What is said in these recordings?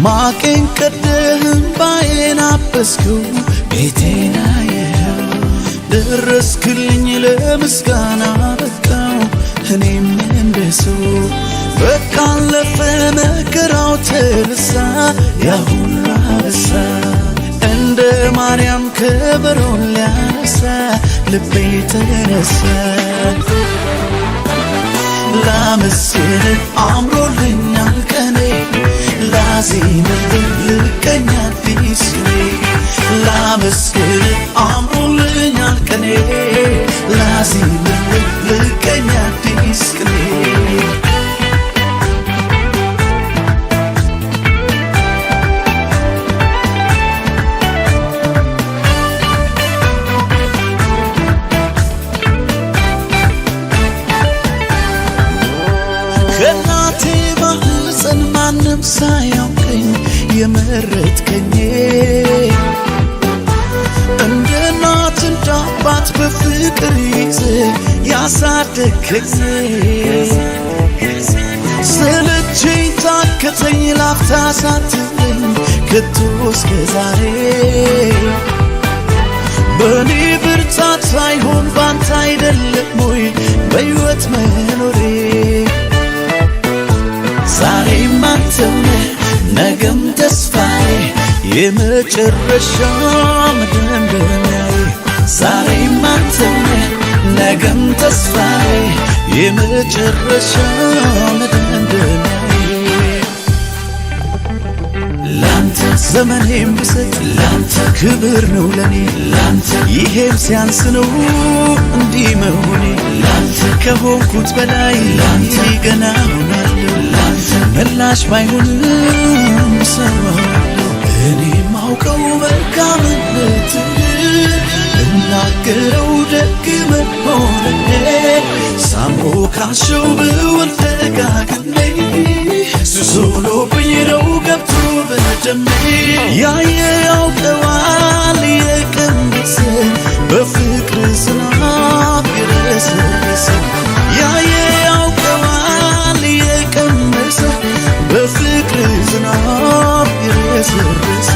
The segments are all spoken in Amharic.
ማቄን ቀደህም ባዬን አበስከው ቤቴን አየኸው ደረስክልኝ ለምስጋና በቃው እኔም እንደሰው በቃ አለፈ መከራው ተረሳ ያ ሁሉ አበሳ እንደ ማርያም ከበሮን ሊያነሳ ልቤ ተነሳ ላመስግንህ አምሮልኛል ቀኔ ላዜምልህ ልቀኛ አዲስ ቅኔ ላመስግንህ አምሮልኛል ቀኔ ላዜምልህ ልቀኛ አዲስ ቅኔ ከናቴ ማህፀን ማንም ሳያውቀኝ የመረጥከኝ እንደ እናት እንደ አባት በፍቅር ይዘህ ያሳደግከኝ ሰለቸኝ ታከተኝ ላፍታ ሳትለኝ ከቶ እስከ ዛሬ በኔ ብርታት ሳይሆን ባንተ አይደለም ወይ በሕይወት መኖሬ ዛሬም አንተው ነህ ነገም ተስፋዬ የመጨረሻ መደምደሚያዬ ዛሬም አንተው ነህ ነገም ተስፋዬ የመጨረሻ መደምደሚያዬ ላንተ ዘመኔም ብሰጥ ላንተ ክብር ነው ለኔ ላንተ ይሄም ሲያንስ ነው እንዲህ መሆኔ ላንተ ከሆንኩት በላይ ላንተ ገና ሆናለሁ ላንተ መላሽ ባይሆንም ሰዋለሁ እኔ ማውቀው መልካምነትህን እናገረው ደግ መሆንህን ሳሞካሸው ብውል ደጋግሜ ሱሶሎብኝ ነው ገብቶ በደሜ ያየ ያውቀዋል የቀመሰ በፍቅር ዝናብ የረሰረሰ ያየ ያውቀዋል የቀመሰ በፍቅር ዝናብ የረሰረሰ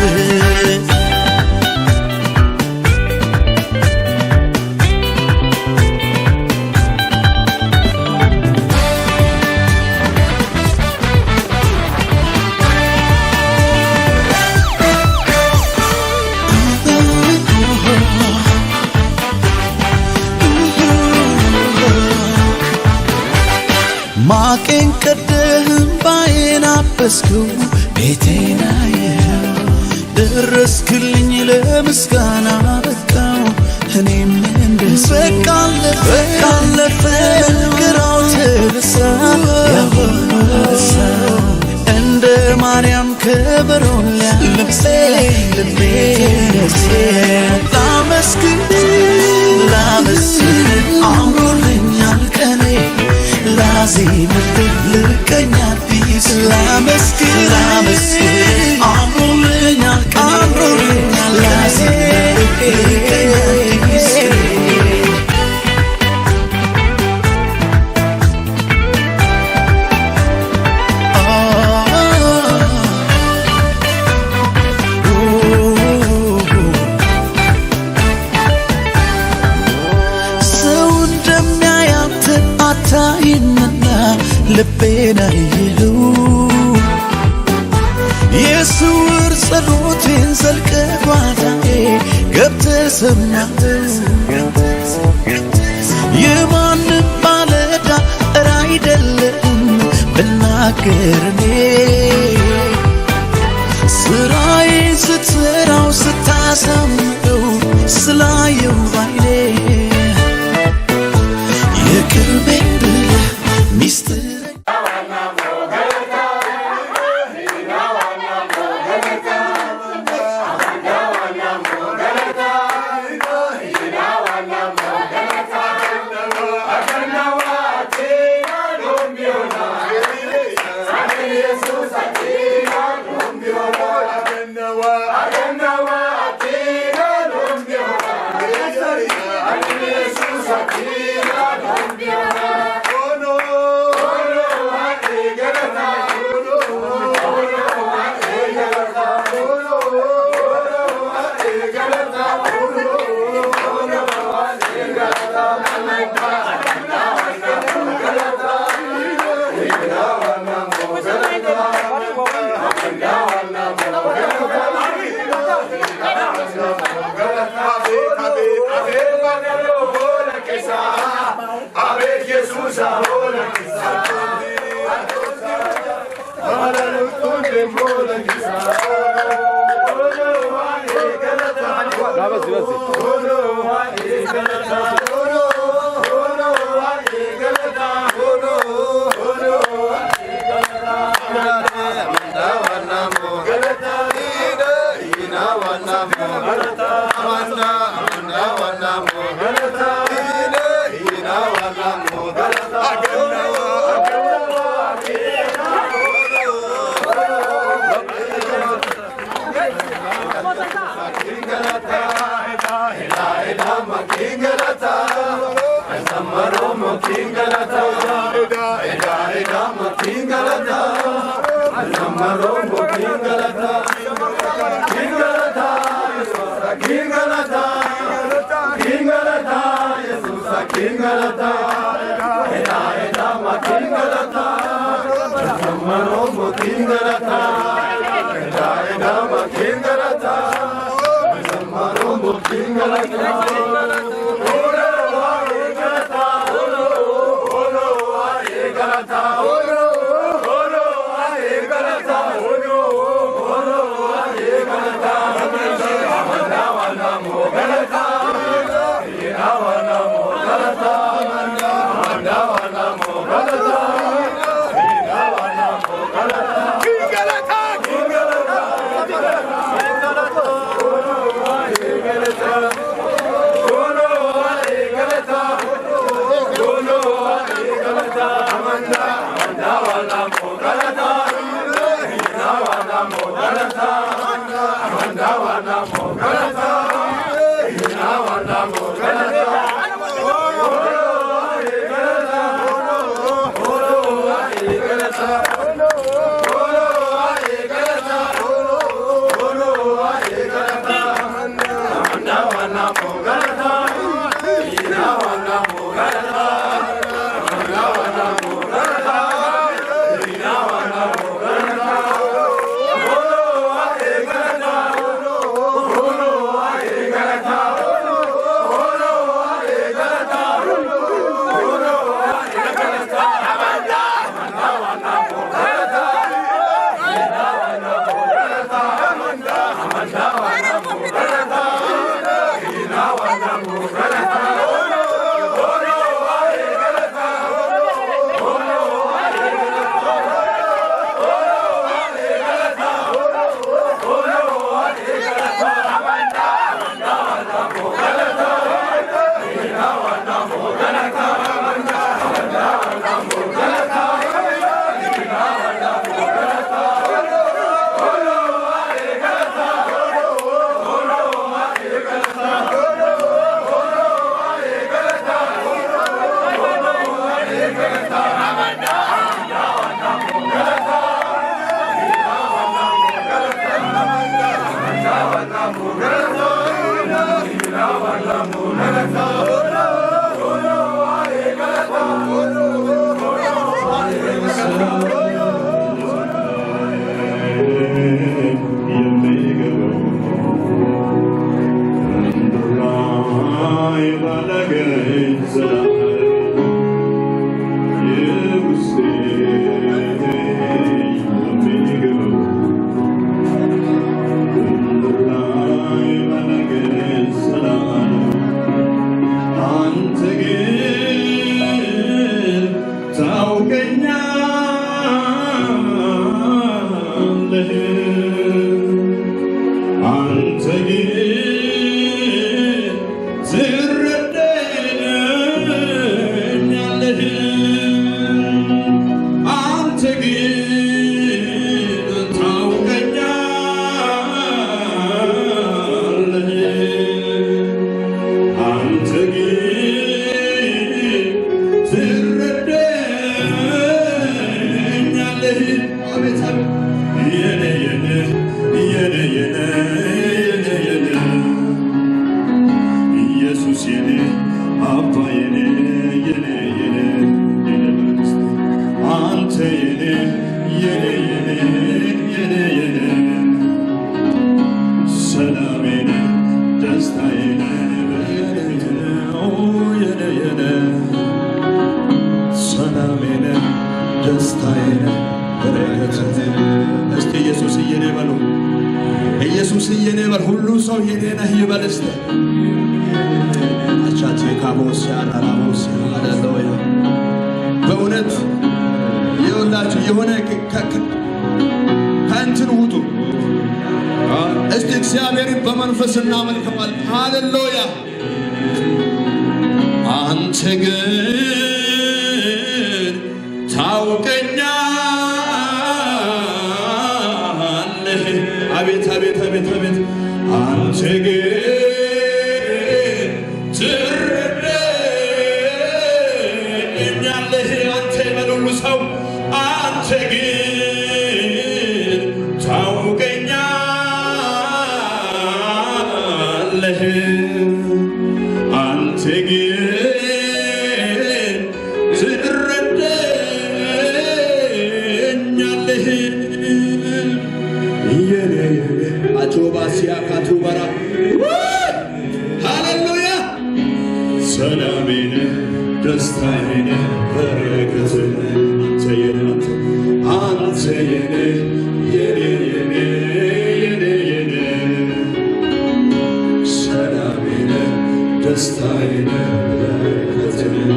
ማቄን ቀደህም ባዬን አበስከው ቤቴን አየኸው ደረስክልኝ ለምስጋና በቃው እኔም እንደሰው በቃ አለፈ መከራው ተረሳ ያ ሁሉ አበሳ እንደ ማርያም ከበሮን ሊያነሳ ልቤ ተነሳ ላመስግንህ አምሮልኛል ቀኔ ላዜምልህ ልቀኛ አዲስ ላመስግንህ አምሮልኛል ላዜምልህ ልቀኛ አዲስ ሰው እንደሚያያት አታይምና ልቤን አየኸው የስውር ጸሎቴን ዘልቀህ ጓዳዬ ገብተህ ሰማኸው የማንም ባለዕዳ ኧረ አይደለህም ብናገር እኔ ስራዬን ስትሠራው ስታሳምረው ስላየው ባይኔ የቅርቤ ብለህ ሚስጥር ሰላሜን ደስታዬን በረከቴን አንተ የኔ የኔ የኔ የኔ የኔ ሰላሜን ደስታዬን በረከቴን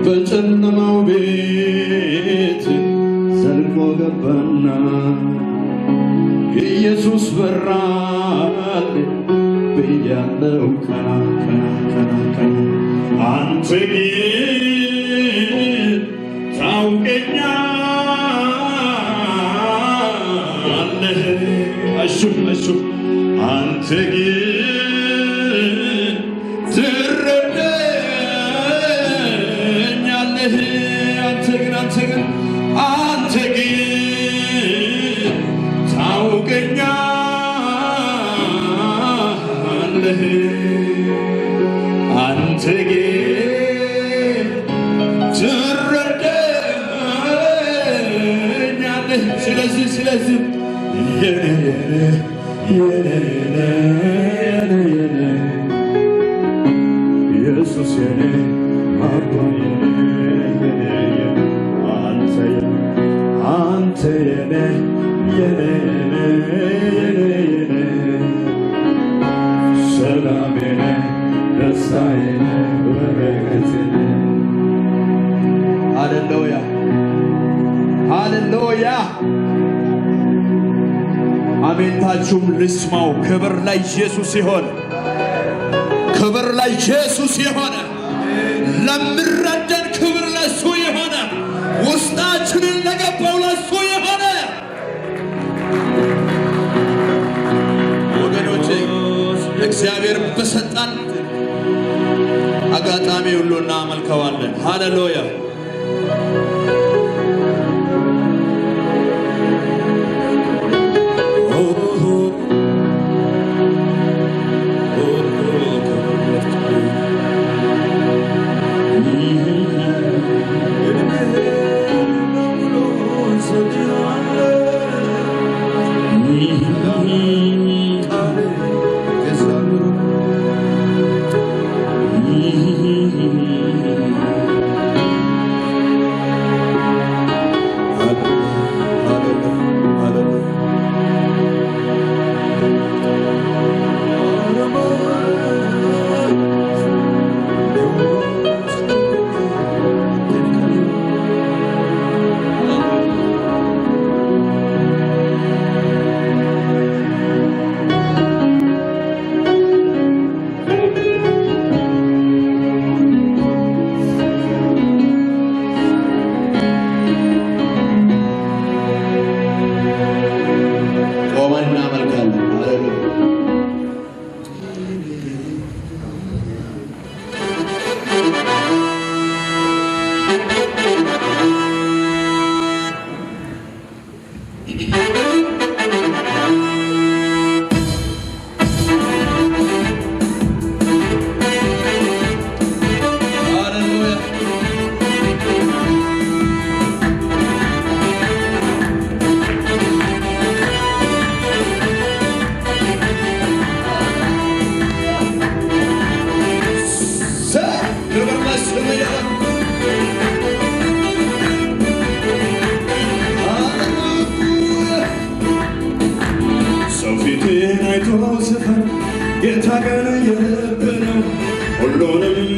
በጨለማው ቤት ዘልቆ ገባና ኢየሱስ በራል ብያለው ከና አንተ ግን ታውቀኛለህ አሹፍ አንተ ግን አንተ ግን ታውቀኛለህ አንተ ግን ትረዳኛለህ ስለዚህ ኢየሱስ የኔ አባዬ አንተ የኔ ሰላሜ ደስታዬ በረከቴ ሃሌሉያ ሃሌሉያ አሜንታችሁም ልስማው። ክብር ለኢየሱስ ይሆን፣ ክብር ለኢየሱስ ይሆን። ለምረደን ክብር ለሱ ይሆን፣ ውስጣችንን ለገባው ለሱ ይሆን። ወገኖቼ እግዚአብሔር በሰጣን አጋጣሚ ሁሉ እናመልከዋለን። ሃሌሉያ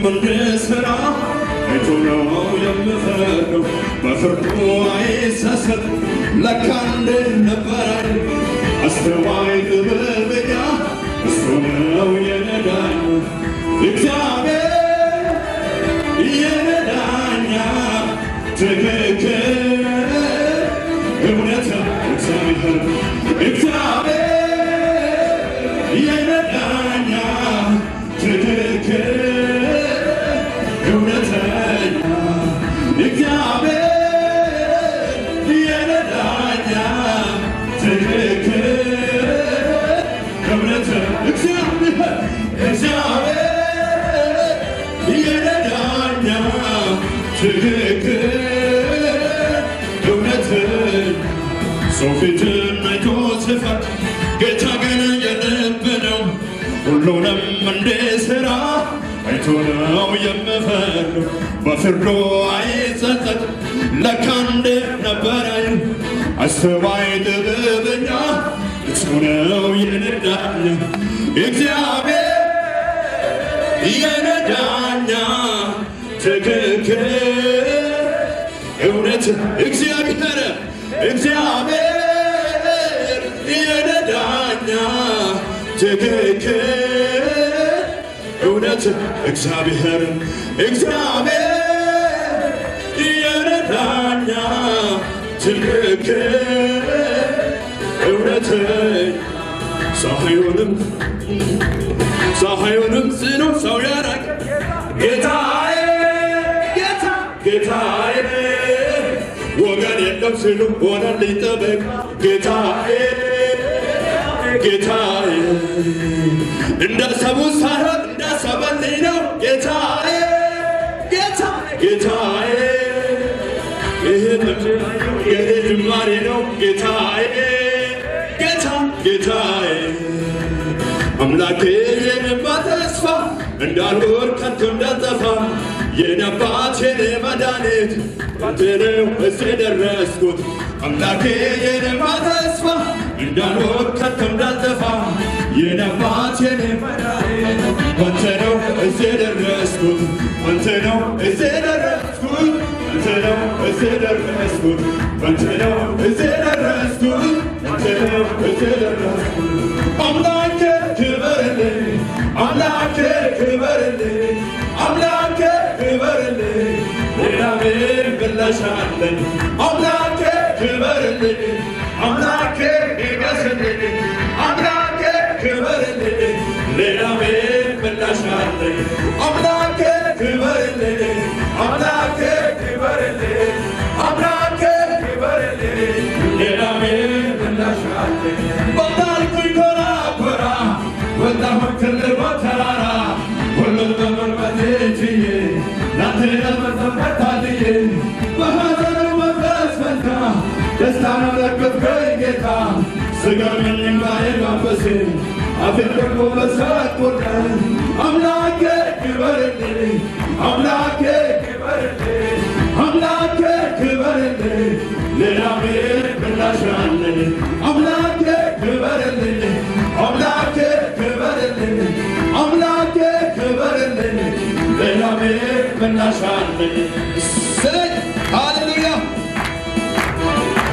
እንድሠራ አይቶ ነው የምፈርደው በፍርዱ አይሰሰት ለካ እንዲህ ነበረ አስተዋይ ጥበበኛ እሱ ነው የነዳኝ እግዚአብሔር የኔ ዳኛ ትክክል እውነት እግዚአብሔር የኔ ዳኛ ትክክል እውነተኛ እግዚአብሔር የኔ ዳኛ ትክክል እውነተኛ እግዚአብሔር የኔ ዳኛ ትክክል እውነተኛ ሰው ፊትን አይቶ ሲፈርድ ጌታ ግን የልብ ነው ሁሉንም እንዲሠራ አይቶ ነው የምፈርደው በፍርዱ አይጸጸት ለካ እንዲህ ነበረ አስተዋይ ጥበበኛ እሱ ነው የኔ ዳኛ እግዚአብሔር የኔ ዳኛ ትክክል እውነት እግዚአብሔር የኔ ዳኛ ትክክል እውነት እግዚአብሔር የኔ ዳኛ ትክክል እውነት ፀሐዩንም ጽኑ ሰው ያራቅ ጌታዬ ወገን የለም ሲሉ ሆነልኝ ጠበቅ ጌታዬ እንዳሰቡት ሳይሆን እንዳሰበልኝ ነው ጌታዬ ይሄ ጅማሬ ነው ጌታዬ አምላኬ የኔማ ተስፋ እንዳልወድቅ ከቶ እንዳልጠፋ የኔ አባት የኔ መድኃኒት ባንተ ነው እዚህ ደረስኩት አምላኬ የኔማ ተስፋ እንዳልወድቅ ከቶ እንዳልጠፋ የኔ አባት የኔ መድኃኒት ባንተ ነው እዚህ ደረስኩት ባንተ ነው እዚህ ደረስኩት አምላኬ ክበርልኝ ሌላ ምን ምላሽ አለኝ አምላኬ ክበርልኝ ይመስልኝ አምላኬ ክበርልኝ ሌላ ምን ምላሽ አለኝ አምላኬ ክበርልኝ ሌላ ምን ምላሽ አለኝ በጣልኩኝ ኮራ ወጣሁኝ ትልቅ ተራራ ሁሉን በመርመቴ ችዬ ላንተ ለመዘመር ታድዬ በሐዘኑ መንፈስ ፈንታ ደስታን አለበትከኝ ጌታ ስገርመኝ እምባዬን ማበሴ አፌን ደግሞ በሳቅ ሞላኝ አምላኬ ክበርልኝ ሌላ ምን ምላሽ አለኝ አምላኬ ክበርልኝ ሌላ ምን ምላሽ አለኝ ሃሌሉያ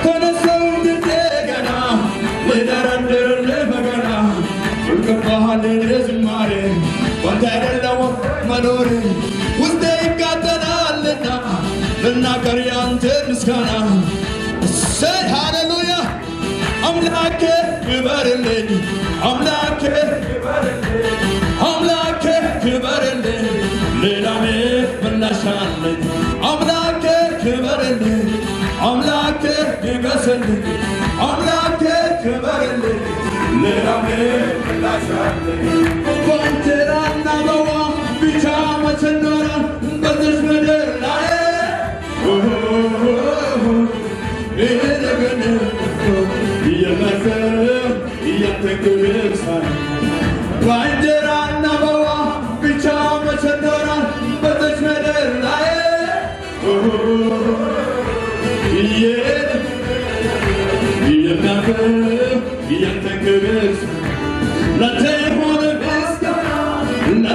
ተነሳሁ እንደገና ልደረድርልህ በገና ይገባሃል ዝማሬ ባንተ አይደለም መኖሬ ውስጤ ይቃጠላልና ልናገር ያንተን ምስጋና ሃሌሉያ አምላኬ ክበርልኝ ሌላ ምን ምላሽ አለኝ አምላኬ ክበርልኝ ይመስልኝ ክበርልኝ ሌላ ምን ምላሽ አለኝ በእንጀራና በውሃ ብቻ መቼ ኖረን በዚች ምድር ላይ ይሄ ነገር በእንጀራና በውሃ ብቻ መቼ ኖረን በዚች ምድር ላይ ያንተ ክብር ላንተ ይሁን ምስጋና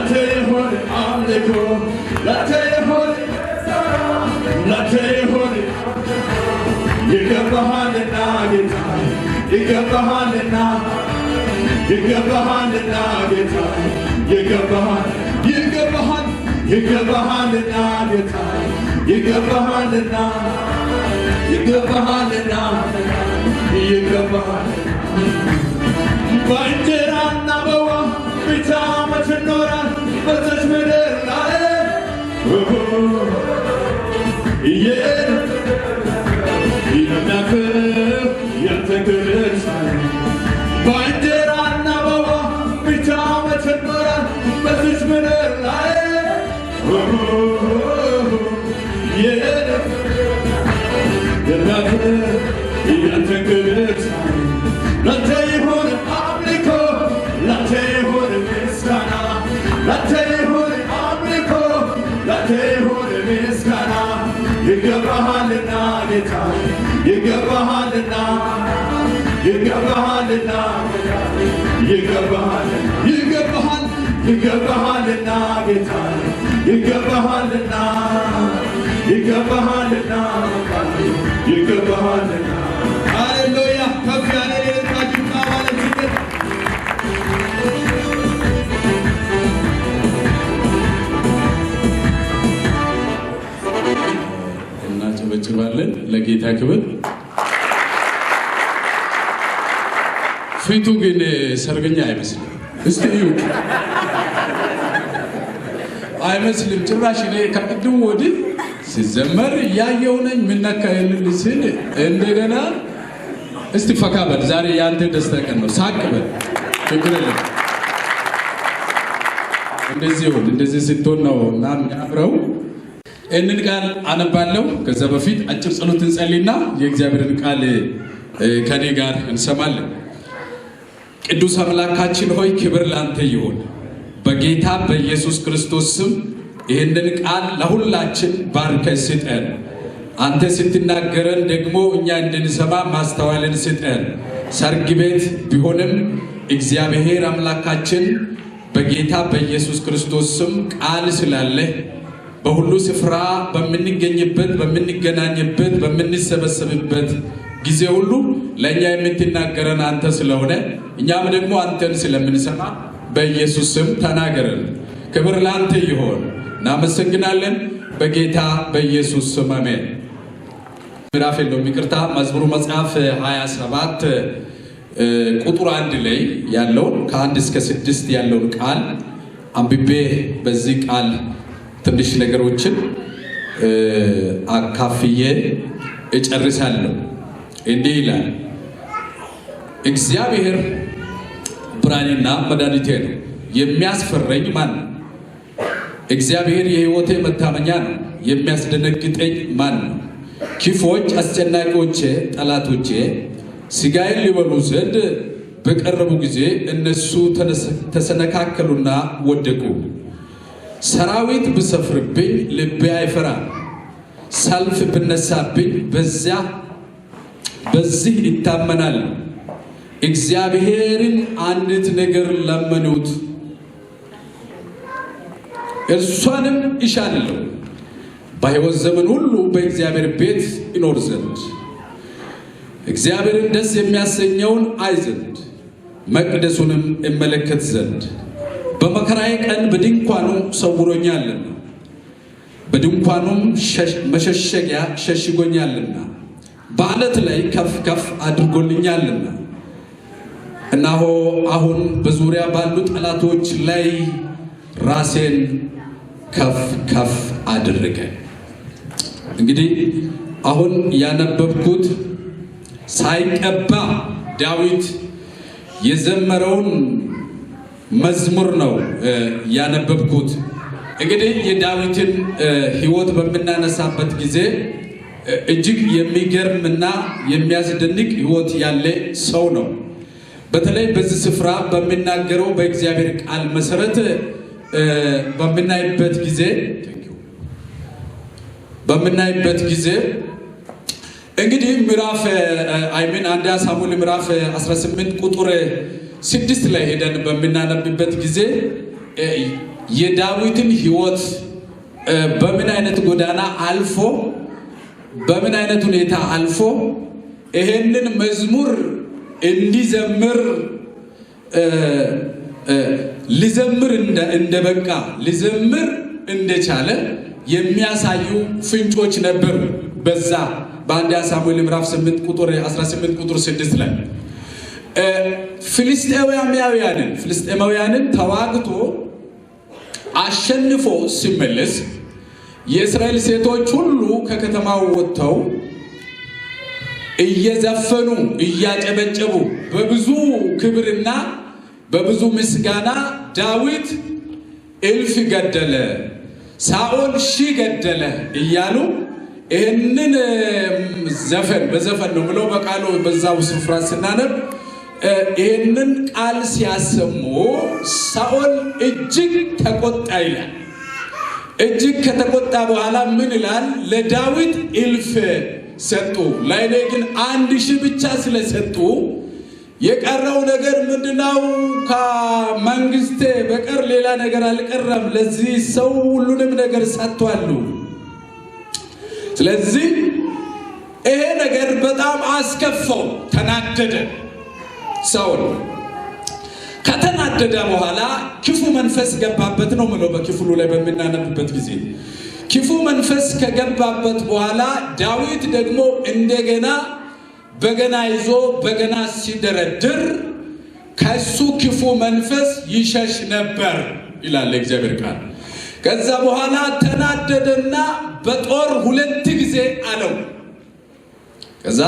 ይገባሃልና ጌታ ይገባሃልና ይገባሃልና ጌታ ይገባሃል ይገባሃል ይገባሃልና ጌታ ይገባሃልና ይገባሃልና ይገባሃል በእንጀራና በውሃ ብቻ መች ኖራል በዚች ምድር ላይ በእንጀራና በውሃ ብቻ መች ኖራል በዚች ምድር ላይ ያንተ ክብር ላንተ ይሁን አምልኮ ላንተ ይሁን ምስጋና ላንተ ይሁን አምልኮ ላንተ ይሁን ምስጋና ይገባሃልና ጌታ ይገባሃልና ይገባሃልና ይገባሃል ይገባሃል ይገባሃልና ጌታ ይገባሃልና ይገባሃልና ይገባሃልና ሃሌሉያ ከፍ ያለ የታጅታ ማለት ይገባል እና ጨበጭባለን ለጌታ ክብር ፊቱ ግን ሰርገኛ አይመስልም እስቲ ይሁን አይመስልም ጭራሽ እኔ ከቅድም ወዲህ ሲዘመር ያየው ነኝ ምን ነካየልኝ ሲል እንደገና እስቲ ፈካ በል ዛሬ ያንተ ደስታ ቀን ነው ሳቅ በል ችግር የለም እንደዚህ ስትሆን ነው እና የሚያምረው እንን ቃል አነባለሁ ከዛ በፊት አጭር ጸሎት እንጸልይና የእግዚአብሔርን ቃል ከኔ ጋር እንሰማለን ቅዱስ አምላካችን ሆይ ክብር ላንተ ይሁን በጌታ በኢየሱስ ክርስቶስ ስም ይህንን ቃል ለሁላችን ባርከህ ስጠን አንተ ስትናገረን ደግሞ እኛ እንድንሰማ ማስተዋልን ስጠን ሰርግ ቤት ቢሆንም እግዚአብሔር አምላካችን በጌታ በኢየሱስ ክርስቶስ ስም ቃል ስላለ በሁሉ ስፍራ በምንገኝበት በምንገናኝበት በምንሰበሰብበት ጊዜ ሁሉ ለእኛ የምትናገረን አንተ ስለሆነ እኛም ደግሞ አንተን ስለምንሰማ በኢየሱስ ስም ተናገረን ክብር ላንተ ይሁን እናመሰግናለን በጌታ በኢየሱስ ስም አሜን ምዕራፍ የለውም ይቅርታ መዝሙሩ መጽሐፍ 27 ቁጥር 1 ላይ ያለውን ከ1 እስከ 6 ያለውን ቃል አንብቤ በዚህ ቃል ትንሽ ነገሮችን አካፍዬ እጨርሳለሁ እንዲህ ይላል እግዚአብሔር ብርሃኔና መድኃኒቴ ነው የሚያስፈራኝ ማን ነው እግዚአብሔር የሕይወቴ መታመኛ ነው የሚያስደነግጠኝ ማን ነው ክፉዎች አስጨናቂዎቼ ጠላቶቼ ሥጋዬን ሊበሉ ዘንድ በቀረቡ ጊዜ እነሱ ተሰነካከሉና ወደቁ ሰራዊት ብሰፍርብኝ ልቤ አይፈራም ሰልፍ ብነሳብኝ በዚህ ይታመናል እግዚአብሔርን አንዲት ነገር ለመኑት እርሷንም ይሻለሁ በሕይወት ዘመን ሁሉ በእግዚአብሔር ቤት ይኖር ዘንድ እግዚአብሔርን ደስ የሚያሰኘውን አይ ዘንድ መቅደሱንም እመለከት ዘንድ በመከራዬ ቀን በድንኳኑ ሰውሮኛልና በድንኳኑም መሸሸጊያ ሸሽጎኛልና በዓለት ላይ ከፍ ከፍ አድርጎልኛልና እነሆ አሁን በዙሪያ ባሉ ጠላቶች ላይ ራሴን ከፍ ከፍ አድርገ እንግዲህ አሁን ያነበብኩት ሳይቀባ ዳዊት የዘመረውን መዝሙር ነው ያነበብኩት እንግዲህ የዳዊትን ሕይወት በመናነሳበት ጊዜ እጅግ የሚገርምና የሚያስደንቅ ሕይወት ያለ ሰው ነው በተለይ በዚህ ስፍራ በሚናገረው በእግዚአብሔር ቃል መሰረት በምናይበት ጊዜ እንግዲህ ምዕራፍ አንደኛ ሳሙኤል ምዕራፍ 18 ቁጥር 6 ላይ ሄደን በምናነብበት ጊዜ የዳዊትን ሕይወት በምን አይነት ጎዳና አልፎ በምን አይነት ሁኔታ አልፎ ይሄንን መዝሙር እንዲዘምር ሊዘምር እንደበቃ ሊዘምር እንደቻለ የሚያሳዩ ፍንጮች ነበሩ። በዛ በአንደኛ ሳሙኤል ምዕራፍ 8 ቁጥር 18 ቁጥር 6 ላይ ፍልስጤማውያንን ተዋግቶ አሸንፎ ሲመለስ የእስራኤል ሴቶች ሁሉ ከከተማው ወጥተው እየዘፈኑ እያጨበጨቡ በብዙ ክብርና በብዙ ምስጋና ዳዊት እልፍ ገደለ፣ ሳኦል ሺህ ገደለ እያሉ ይህንን ዘፈን በዘፈን ነው ብለው በቃሉ በዛው ስፍራ ስናነብ ይህንን ቃል ሲያሰሙ ሳኦል እጅግ ተቆጣ ይላል። እጅግ ከተቆጣ በኋላ ምን ይላል? ለዳዊት እልፍ ሰጡ፣ ለእኔ ግን 1000 ብቻ ስለሰጡ የቀረው ነገር ምንድነው? ከመንግስቴ በቀር ሌላ ነገር አልቀረም። ለዚህ ሰው ሁሉንም ነገር ሰጥቷል። ስለዚህ ይሄ ነገር በጣም አስከፋው፣ ተናደደ። ሳኦል ከተናደደ በኋላ ክፉ መንፈስ ገባበት ነው ማለት በክፍሉ ላይ በሚናነብበት ጊዜ ክፉ መንፈስ ከገባበት በኋላ ዳዊት ደግሞ እንደገና በገና ይዞ በገና ሲደረድር ከሱ ክፉ መንፈስ ይሸሽ ነበር ይላል እግዚአብሔር ቃል። ከዛ በኋላ ተናደደና በጦር 2 ጊዜ አለው። ከዛ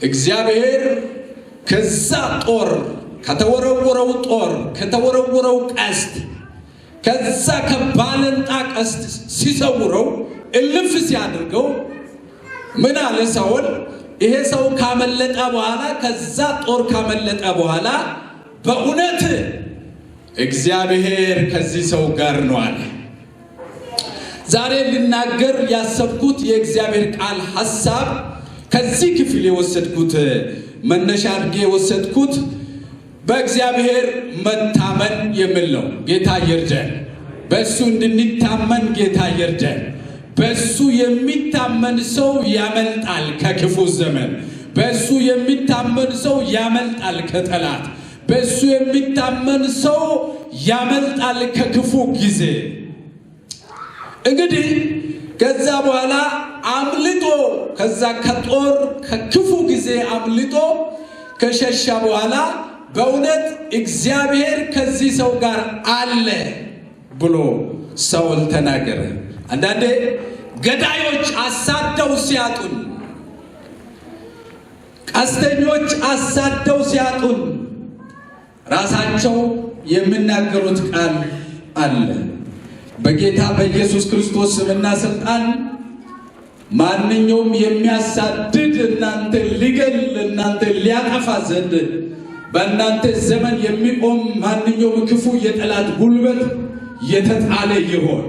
እግዚአብሔር ከዛ ጦር ከተወረወረው ቀስት ከዛ ከባለንጣ ቀስት ሲሰውረው እልፍ ሲያደርገው ምን አለ ሳኦል? ይሄ ሰው ካመለጠ በኋላ ከዛ ጦር ካመለጠ በኋላ በእውነት እግዚአብሔር ከዚህ ሰው ጋር ነው አለ። ዛሬ ልናገር ያሰብኩት የእግዚአብሔር ቃል ሐሳብ ከዚህ ክፍል የወሰድኩት መነሻ አድርጌ የወሰድኩት በእግዚአብሔር መታመን የሚል ነው። ጌታ ይርዳን። በሱ እንድንታመን ጌታ ይርዳን። በሱ የሚታመን ሰው ያመልጣል ከክፉ ዘመን። በሱ የሚታመን ሰው ያመልጣል ከጠላት። በሱ የሚታመን ሰው ያመልጣል ከክፉ ጊዜ። እንግዲህ ከዛ በኋላ አምልጦ ከዛ ከጦር ከክፉ ጊዜ አምልጦ ከሸሻ በኋላ በእውነት እግዚአብሔር ከዚህ ሰው ጋር አለ ብሎ ሳኦል ተናገረ። አንዳንዴ ገዳዮች አሳደው ሲያጡን፣ ቀስተኞች አሳደው ሲያጡን ራሳቸው የሚናገሩት ቃል አለ። በጌታ በኢየሱስ ክርስቶስ ስምና ስልጣን ማንኛውም የሚያሳድድ እናንተ ሊገል እናንተ ሊያጠፋ ዘንድ በእናንተ ዘመን የሚቆም ማንኛውም ክፉ የጠላት ጉልበት የተጣለ ይሆን፣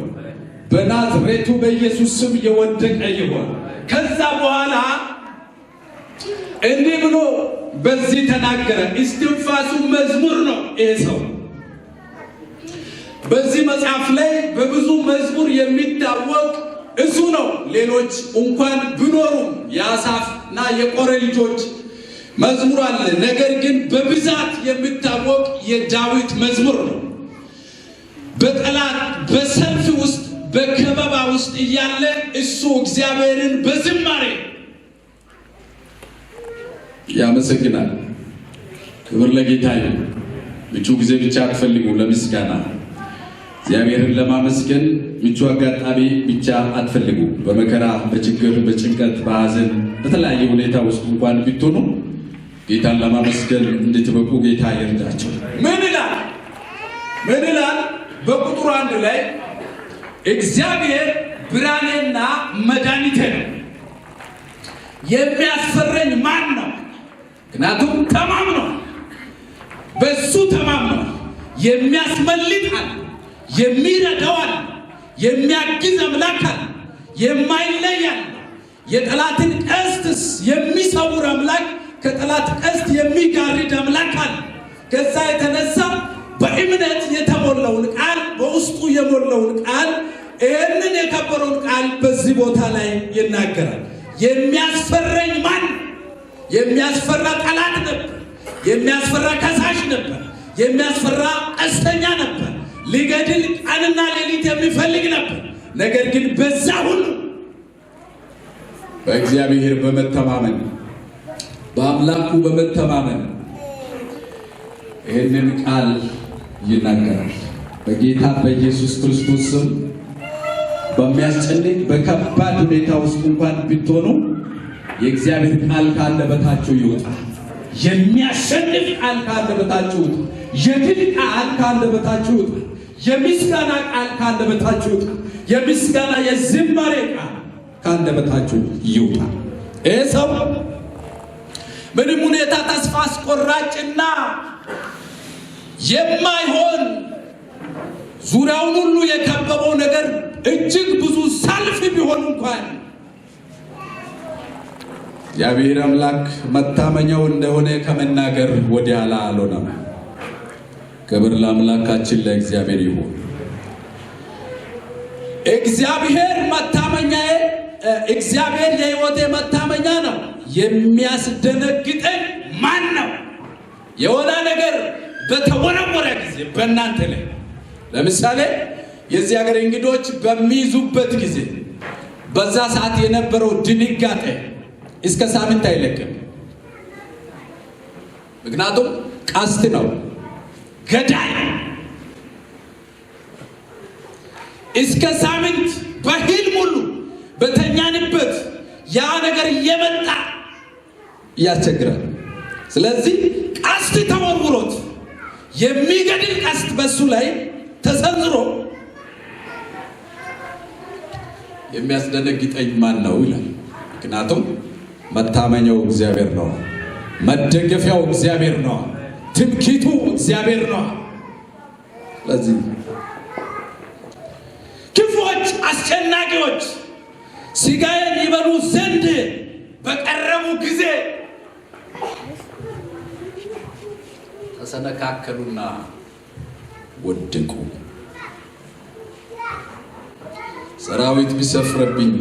በናዝሬቱ በኢየሱስ ስም የወደቀ ይሆን። ከዛ በኋላ እንዲህ ብሎ በዚህ ተናገረ። እስትንፋሱ መዝሙር ነው። ይሄ ሰው በዚህ መጽሐፍ ላይ በብዙ መዝሙር የሚታወቅ እሱ ነው። ሌሎች እንኳን ቢኖሩም የአሳፍና የቆሬ ልጆች መዝሙር አለ። ነገር ግን በብዛት የሚታወቅ የዳዊት መዝሙር ነው። በጠላት በሰልፍ ውስጥ በከበባ ውስጥ እያለ እሱ እግዚአብሔርን በዝማሬ ያመሰግናል። ክብር ለጌታ ይሁን። ምቹ ጊዜ ብቻ አትፈልጉ ለምስጋና። እግዚአብሔርን ለማመስገን ምቹ አጋጣሚ ብቻ አትፈልጉ። በመከራ በችግር በጭንቀት በሐዘን በተለያየ ሁኔታ ውስጥ እንኳን ብትሆኑ ጌታን ለማመስገን እንድትበቁ ጌታ ይርዳችሁ። ምን ይላል? በቁጥር 1 ላይ እግዚአብሔር ብርሃኔና መድኃኒቴ ነው፣ የሚያስፈረኝ ማን ነው? ምክንያቱም ተማምነው በሱ ተማምነው የሚያስመልጣል፣ የሚረዳዋል፣ የሚያግዝ አምላክ አለ፣ የማይለያል፣ የጠላትን ቀስትስ የሚሰውር አምላክ፣ ከጠላት ቀስት የሚጋርድ አምላክ አለ። ከዛ የተነሳ በእምነት የተሞላውን ቃል በውስጡ የሞላውን ቃል ይህንን የከበረውን ቃል በዚህ ቦታ ላይ ይናገራል። የሚያስፈራኝ ማን? የሚያስፈራ ጠላት ነበር። የሚያስፈራ ከሳሽ ነበር። የሚያስፈራ ቀስተኛ ነበር። ሊገድል ቀንና ሌሊት የሚፈልግ ነበር። ነገር ግን በዛ ሁሉ በእግዚአብሔር በመተማመን በአምላኩ በመተማመን ይህንን ቃል ይናገራል። በጌታ በኢየሱስ ክርስቶስ ስም በሚያስጨንቅ በከባድ ሁኔታ ውስጥ እንኳን ብትሆኑ የእግዚአብሔር ቃል ካንደበታችሁ ይወጣ። የሚያሸንፍ ቃል ካንደበታችሁ ይወጣ። የድል ቃል ካንደበታችሁ ይወጣ። የምስጋና ቃል ካንደበታችሁ ይወጣ። የምስጋና የዝማሬ ቃል ካንደበታችሁ ይወጣ። ይሄ ሰው ምንም ሁኔታ ተስፋ አስቆራጭና የማይሆን ዙሪያውን ሁሉ የከበበው ነገር እጅግ ብዙ ሰልፍ ቢሆን እንኳን እግዚአብሔር አምላክ መታመኛው እንደሆነ ከመናገር ወዲያ አልሆነም። ክብር ለአምላካችን ለእግዚአብሔር ይሁን። እግዚአብሔር መታመኛዬ፣ እግዚአብሔር የሕይወቴ መታመኛ ነው። የሚያስደነግጠኝ ማን ነው? የሆነ ነገር በተወረወረ ጊዜ በእናንተ ላይ ለምሳሌ የዚህ ሀገር እንግዶች በሚይዙበት ጊዜ በዛ ሰዓት የነበረው ድንጋጤ እስከ ሳምንት አይለቅም። ምክንያቱም ቀስት ነው፣ ገዳይ። እስከ ሳምንት በህልም ሁሉ በተኛንበት ያ ነገር እየመጣ ያስቸግራል። ስለዚህ ቀስት ተወርውሮት የሚገድል ቀስት በሱ ላይ ተሰንዝሮ የሚያስደነግጠኝ ማን ነው ይላል። ምክንያቱም መታመኛው እግዚአብሔር ነው፣ መደገፊያው እግዚአብሔር ነው፣ ትምክህቱ እግዚአብሔር ነው። ስለዚህ ክፉዎች አስጨናቂዎች ሥጋዬን ይበሉ ዘንድ በቀረቡ ጊዜ ተሰነካከሉና ወደቁ። ሰራዊት ቢሰፍርብኝ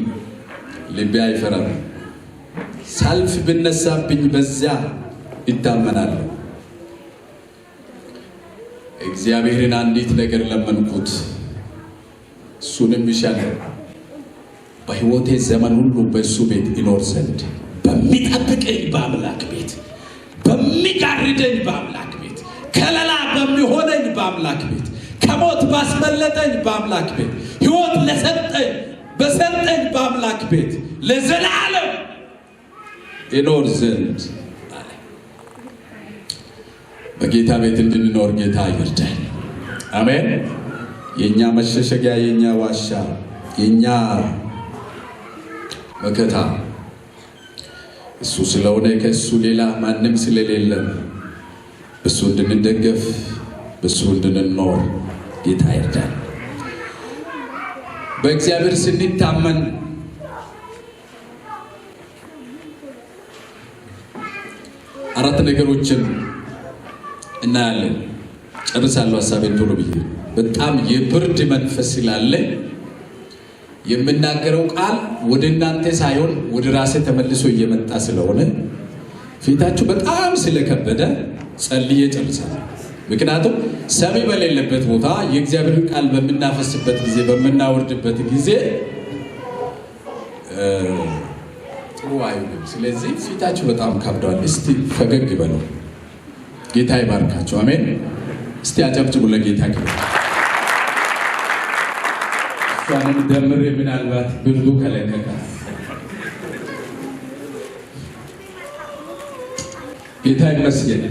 ልቤ አይፈራም፣ ሰልፍ ብነሳብኝ በዚያ ይታመናለሁ። እግዚአብሔርን አንዲት ነገር ለመንኩት፣ እሱንም ይሻለሁ፣ በሕይወቴ ዘመን ሁሉ በእሱ ቤት ይኖር ዘንድ። በሚጠብቀኝ በአምላክ ቤት፣ በሚጋርደኝ በአምላክ ቤት፣ ከለላ በሚሆነኝ በአምላክ ቤት፣ ከሞት ባስመለጠኝ በአምላክ ቤት፣ ሕይወት ለሰጠኝ በሰጠኝ በአምላክ ቤት ለዘላለም ይኖር ዘንድ አለ። በጌታ ቤት እንድንኖር ጌታ ይርዳል። አሜን። የኛ መሸሸጊያ፣ የኛ ዋሻ፣ የኛ መከታ እሱ ስለሆነ ከእሱ ሌላ ማንም ስለሌለ በሱ እንድንደገፍ በሱ እንድንኖር ጌታ ይርዳል። በእግዚአብሔር ስንታመን አራት ነገሮችን እናያለን። ጨርሳለሁ ሐሳቤን ቶሎ ብዬ። በጣም የብርድ መንፈስ ስላለ የምናገረው ቃል ወደ እናንተ ሳይሆን ወደ ራሴ ተመልሶ እየመጣ ስለሆነ ፊታችሁ በጣም ስለከበደ ጸልዬ ጨርሳለሁ። ምክንያቱም ሰሚ በሌለበት ቦታ የእግዚአብሔርን ቃል በምናፈስበት ጊዜ በምናወርድበት ጊዜ ጥሩ አይሆንም። ስለዚህ ፊታችሁ በጣም ከብዷል። እስቲ ፈገግ በሉ። ጌታ ይባርካችሁ። አሜን። እስቲ አጨብጭቡ ለጌታ ክብር። እሷንም ደምር ምናልባት ብርዱ ከለቀቀ ጌታ ይመስገን።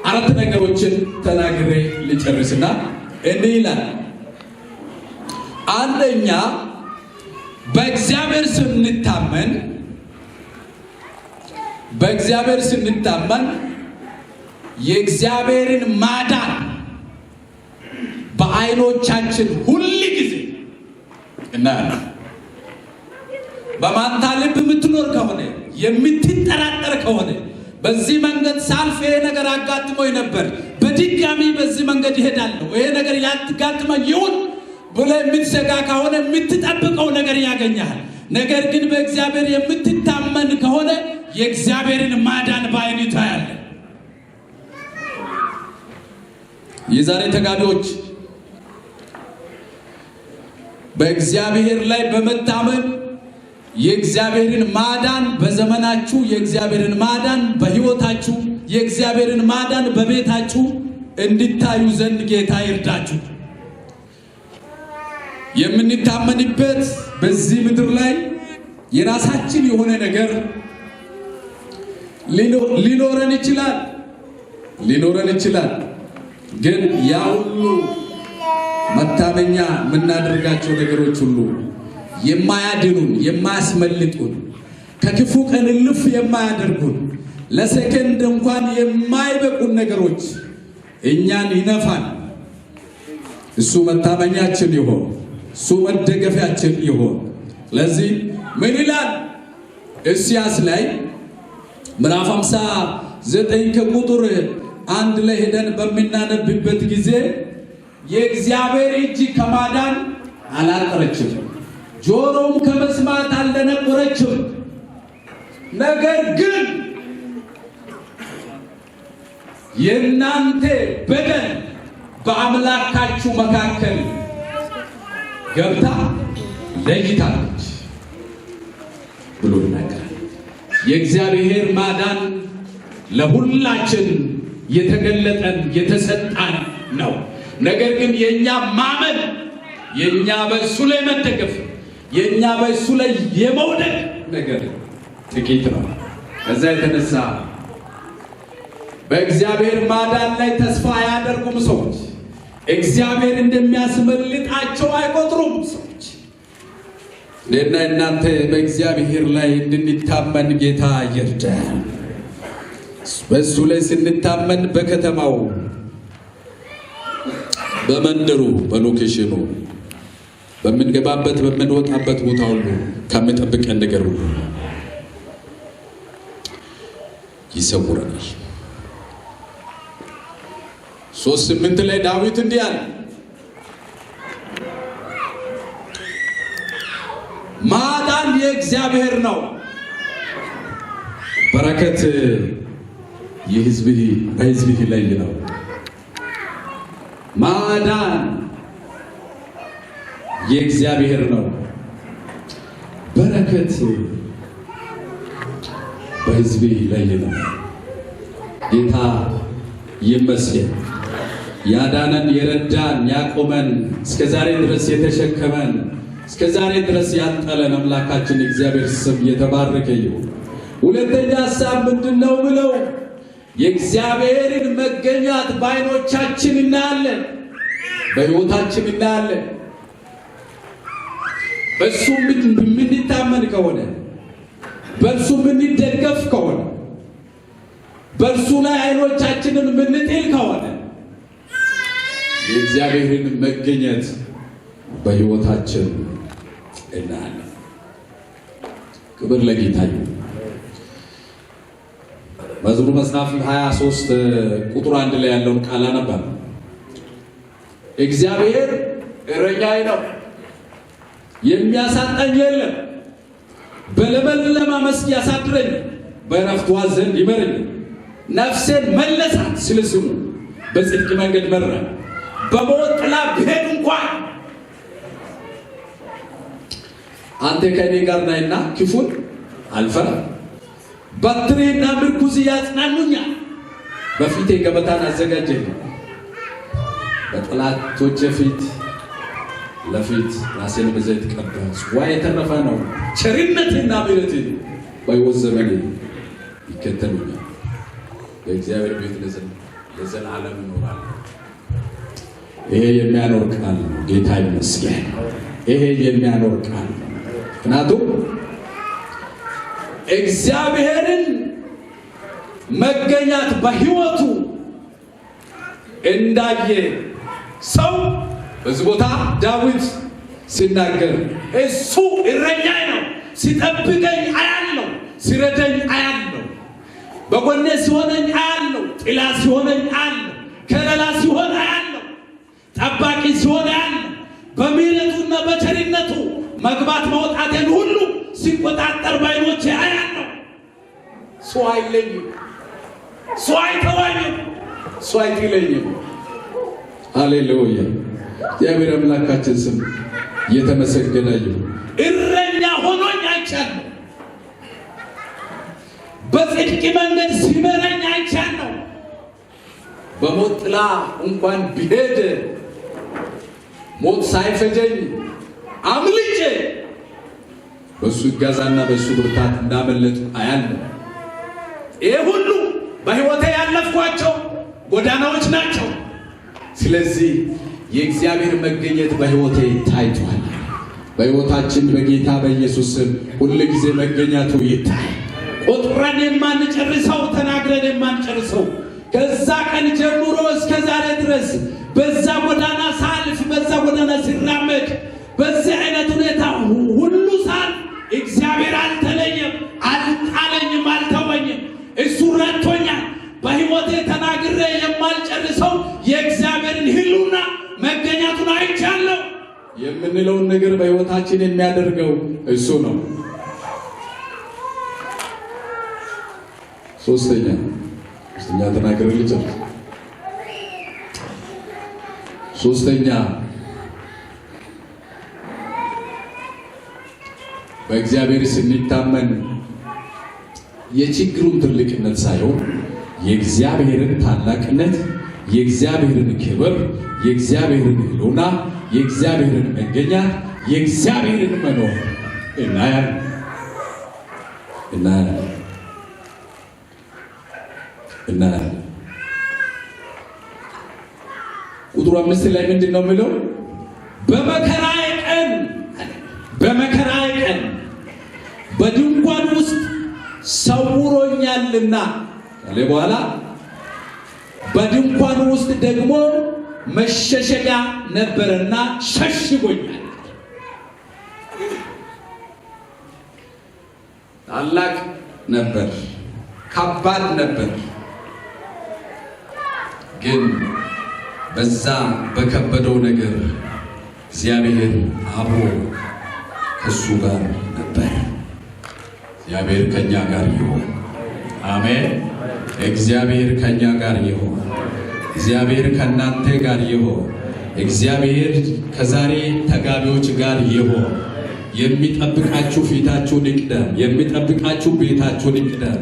አራት ነገሮችን ተናግሬ ልጨርስና እንዲህ ይላል። አንደኛ በእግዚአብሔር ስንታመን የእግዚአብሔርን ማዳን በዓይኖቻችን ሁል ጊዜ እናያለን። በማንታ ልብ የምትኖር ከሆነ የምትጠራጠር ከሆነ በዚህ መንገድ ሳልፍ ይሄ ነገር አጋጥሞኝ ነበር፣ በድጋሚ በዚህ መንገድ ይሄዳለሁ፣ ይሄ ነገር ያጋጥመኝ ይሁን ብለህ የምትሰጋ ከሆነ የምትጠብቀው ነገር ያገኛል። ነገር ግን በእግዚአብሔር የምትታመን ከሆነ የእግዚአብሔርን ማዳን በዓይንህ ታያለህ። የዛሬ ተጋቢዎች በእግዚአብሔር ላይ በመታመን የእግዚአብሔርን ማዳን በዘመናችሁ፣ የእግዚአብሔርን ማዳን በሕይወታችሁ፣ የእግዚአብሔርን ማዳን በቤታችሁ እንድታዩ ዘንድ ጌታ ይርዳችሁ። የምንታመንበት በዚህ ምድር ላይ የራሳችን የሆነ ነገር ሊኖረን ይችላል። ግን ያ ሁሉ መታመኛ የምናደርጋቸው ነገሮች ሁሉ የማያድኑን፣ የማያስመልጡን፣ ከክፉ ቀን እልፍ የማያደርጉን፣ ለሰከንድ እንኳን የማይበቁን ነገሮች እኛን ይነፋል። እሱ መታመኛችን ይሆን፣ እሱ መደገፊያችን ይሆን። ለዚህ ምን ይላል ኢሳይያስ ላይ ምዕራፍ 59 ከቁጥር 1 ላይ ሄደን በሚናነብበት ጊዜ የእግዚአብሔር እጅ ከማዳን አላጠረችም፣ ጆሮም ከመስማት አልደነቆረችም። ነገር ግን የእናንተ በደል በአምላካችሁ መካከል ገብታ ለይታለች ብሎ ይናገራል። የእግዚአብሔር ማዳን ለሁላችን የተገለጠን የተሰጣን ነው። ነገር ግን የኛ ማመን፣ የኛ በእሱ ላይ መደገፍ፣ የኛ በእሱ ላይ የመውደቅ ነገር ጥቂት ነው። ከዛ የተነሳ በእግዚአብሔር ማዳን ላይ ተስፋ አያደርጉም ሰዎች። እግዚአብሔር እንደሚያስመልጣቸው አይቆጥሩም ሰዎች። ለና እናንተ በእግዚአብሔር ላይ እንድንታመን ጌታ ይርዳን። በእሱ ላይ ስንታመን በከተማው፣ በመንደሩ፣ በሎኬሽኑ፣ በምንገባበት በምንወጣበት ቦታ ሁሉ ከሚጠብቀን ነገር ሁሉ ይሰውረናል። 3:8 ላይ ዳዊት እንዲህ አለ፣ ማዳን የእግዚአብሔር ነው፣ በረከት በሕዝብህ ላይ ነው። ማዳን የእግዚአብሔር ነው፣ በረከት በሕዝብህ ላይ ነው። ጌታ ይመስገን። ያዳነን፣ የረዳን፣ ያቆመን፣ እስከ ዛሬ ድረስ የተሸከመን፣ እስከ ዛሬ ድረስ ያጠለን አምላካችን እግዚአብሔር ስም የተባረከ ይሁን። ሁለተኛ ሐሳብ ምንድነው ብለው የእግዚአብሔርን መገኘት በዓይኖቻችን እናያለን፣ በሕይወታችን እናያለን። በሱ የምንታመን ከሆነ፣ በሱ የምንደገፍ ከሆነ፣ በሱ ላይ ዓይኖቻችንን የምንጥል ከሆነ የእግዚአብሔርን መገኘት በሕይወታችን እናያለን። ክብር ለጌታ ይሁን። መዝሙር መጽሐፍ 23 ቁጥር 1 ላይ ያለውን ቃል አነባለሁ። እግዚአብሔር እረኛዬ ነው፣ የሚያሳጣኝ የለም። በለመለመ መስክ ያሳድረኝ፣ በዕረፍት ውኃ ዘንድ ይመራኝ። ነፍሴን መለሳት ስለ ስሙ፣ በጽድቅ መንገድ መራኝ። በሞት ጥላ ብሄድ እንኳን አንተ ከእኔ ጋር ነህና ክፉን አልፈራም። በትሬና ምርኩዝ ያጽናኑኛል። በፊቴ ገበታን አዘጋጀህ፣ በጠላቶቼ ፊት ለፊት ራሴን በዘይት ቀባህ። ጽዋዬ የተረፈ ነው፣ ቸርነትና ምሕረትህ በሕይወት ዘመኔ ይከተሉኛል። በእግዚአብሔር ቤት ለዘላለም እኖራለሁ። ይሄ የሚያኖር ቃል ነው። ጌታ ይመስገን። ይሄ የሚያኖር ቃል ነው። ምክንያቱም እግዚአብሔርን መገኘት በሕይወቱ እንዳየ ሰው በዚህ ቦታ ዳዊት ሲናገር እሱ እረኛዬ ነው፣ ሲጠብቀኝ አያለው፣ ሲረዳኝ አያለው። በጎኔ ሲሆነኝ አያለሁ። ጥላ ሲሆነኝ አያለሁ። ከለላ ሲሆን አያለሁ። ጠባቂ ሲሆን አያለሁ። በምህረቱና በቸርነቱ መግባት መውጣቴን ሁሉ ሲቆጣጠር ባይኖቼ አያለሁ። ሰው አይለኝም፣ ሰው አይተወኝም፣ ሰው አይጥለኝም። ሃሌሉያ! እግዚአብሔር አምላካችን ስም የተመሰገነ ይሁን። እረኛ ሆኖኝ አይቻለሁ። በጽድቅ መንገድ ሲመራኝ አይቻለሁ። በሞት ጥላ እንኳን ቢሄድ ሞት ሳይፈጀኝ አምልጬ በሱ እገዛና በሱ ብርታት እንዳመለጡ አያለሁ። ይሄ ሁሉ በሕይወቴ ያለፍኳቸው ጎዳናዎች ናቸው። ስለዚህ የእግዚአብሔር መገኘት በሕይወቴ ታይቷል። በሕይወታችን በጌታ በኢየሱስ ስም ሁሉ ጊዜ መገኘቱ ይታይ። ቆጥረን የማንጨርሰው ተናግረን የማንጨርሰው ከዛ ቀን ጀምሮ እስከ ዛሬ ድረስ በዛ ጎዳና ሳልፍ፣ በዛ ጎዳና ሲራመድ፣ በዚህ አይነት ሁኔታ ሁሉ ሳል እግዚአብሔር አልተለየም፣ አልጣለኝም፣ አልተወኝም። እሱ ረድቶኛል። በሕይወቴ ተናግሬ የማልጨርሰው የእግዚአብሔርን ሕልውና መገኘቱን አይቻለሁ። የምንለውን ነገር በሕይወታችን የሚያደርገው እሱ ነው። ሶስተኛ ተናገር ልጨርስ። ሶስተኛ በእግዚአብሔር ስንታመን የችግሩን ትልቅነት ሳይሆን የእግዚአብሔርን ታላቅነት፣ የእግዚአብሔርን ክብር፣ የእግዚአብሔርን ሕልውና፣ የእግዚአብሔርን መገኘት፣ የእግዚአብሔርን መኖር እናያለን። ቁጥሩ 5 ላይ ምንድን ነው የሚለው? በመከራዬ ቀን በድንኳን ውስጥ ሰውሮኛልና ካለ በኋላ በድንኳን ውስጥ ደግሞ መሸሸጊያ ነበርና ሸሽጎኛል። ታላቅ ነበር፣ ከባድ ነበር። ግን በዛ በከበደው ነገር እግዚአብሔር አብሮ ከሱ ጋር ነበር። እግዚአብሔር ከኛ ጋር ይሁን። አሜን። እግዚአብሔር ከኛ ጋር ይሁን። እግዚአብሔር ከናንተ ጋር ይሁን። እግዚአብሔር ከዛሬ ተጋቢዎች ጋር ይሁን። የሚጠብቃችሁ ፊታችሁን ይቅደም። የሚጠብቃችሁ ቤታችሁን ይቅደም።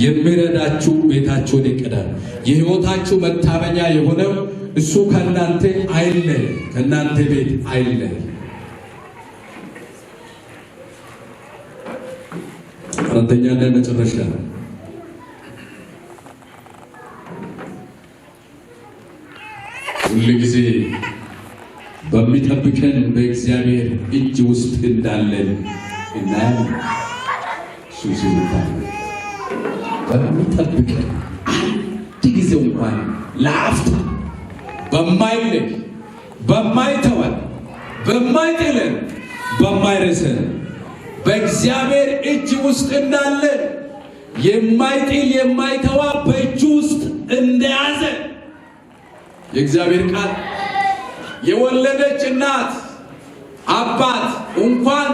የሚረዳችሁ ቤታችሁን ይቅደም። የሕይወታችሁ መታመኛ የሆነው እሱ ከናንተ አይለይ፣ ከናንተ ቤት አይለይ። አራተኛና መጨረሻ ሁሉ ጊዜ በሚጠብቀን በእግዚአብሔር እጅ ውስጥ እንዳለን እናያለን። እሱ ሲልታል በሚጠብቀን አንድ ጊዜ እንኳን ለአፍታ በማይለይ በማይተወን በማይጥለን በማይረሰን በእግዚአብሔር እጅ ውስጥ እንዳለን የማይጥል የማይተዋ በእጁ ውስጥ እንደያዘ የእግዚአብሔር ቃል የወለደች እናት አባት እንኳን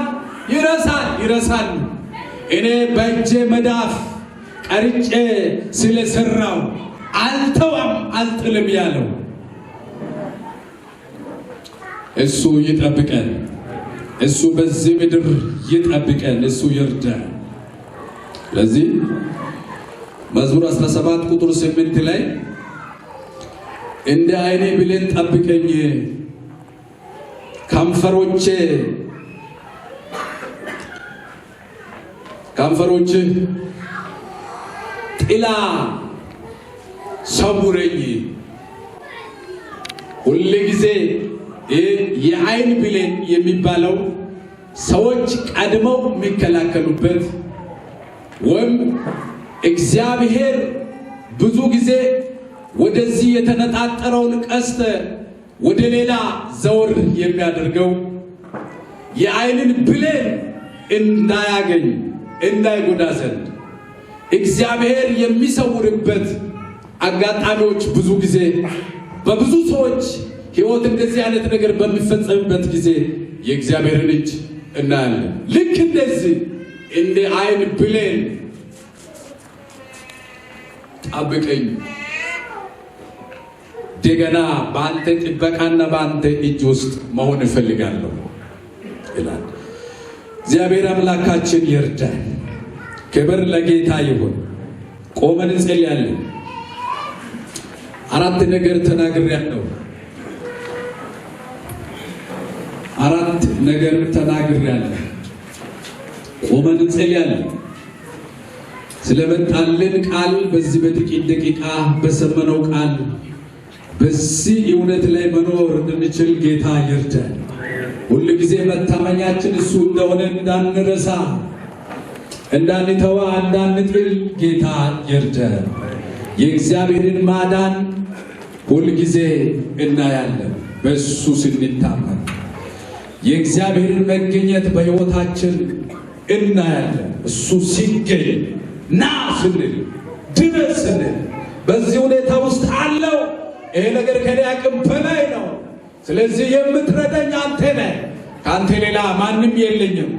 ይረሳል። እኔ በእጄ መዳፍ ቀርጬ ስለሰራው አልተዋም አልጥልም ያለው እሱ ይጠብቀን። እሱ በዚህ ምድር ይጠብቀን። እሱ ይርዳን። ስለዚህ መዝሙር 17 ቁጥር 8 ላይ እንደ ዓይኔ ብሌን ጠብቀኝ፣ ከንፈሮች ጥላ ሰውረኝ። ሁል ጊዜ የዓይን ብሌን የሚባለው ሰዎች ቀድመው የሚከላከሉበት ወይም እግዚአብሔር ብዙ ጊዜ ወደዚህ የተነጣጠረውን ቀስት ወደ ሌላ ዘወር የሚያደርገው የዓይንን ብሌን እንዳያገኝ እንዳይጎዳ ዘንድ እግዚአብሔር የሚሰውርበት አጋጣሚዎች ብዙ ጊዜ በብዙ ሰዎች ሕይወት እንደዚህ አይነት ነገር በሚፈጸምበት ጊዜ የእግዚአብሔርን እጅ እናያለን። ልክ እንደዚህ እንደ አይን ብሌን ጠብቀኝ እንደገና በአንተ ጥበቃና በአንተ እጅ ውስጥ መሆን እፈልጋለሁ ይላል። እግዚአብሔር አምላካችን ይርዳል። ክብር ለጌታ ይሁን። ቆመን እንጸልያለን። 4 ነገር ተናግሬያለሁ። 4 ነገር ተናግሬያለሁ። ቆመን እንጸልያለን። ስለመጣልን ቃል በዚህ በጥቂት ደቂቃ በሰመነው ቃል በዚህ እውነት ላይ መኖር እንድንችል ጌታ ይርዳል። ሁሉ ጊዜ መታመኛችን እሱ እንደሆነ እንዳንረሳ፣ እንዳንተዋ፣ እንዳንጥል ጌታ ይርዳል። የእግዚአብሔርን ማዳን ሁሉ ጊዜ እናያለን በእሱ ስንታመን። የእግዚአብሔርን መገኘት በሕይወታችን እናያለን እሱ ሲገኝ ና ስንል ድረስ ስንል በዚህ ሁኔታ ውስጥ አለው ይሄ ነገር ከኔ አቅም በላይ ነው፣ ስለዚህ የምትረዳኝ አንተ ነህ፣ ከአንተ ሌላ ማንም የለኝም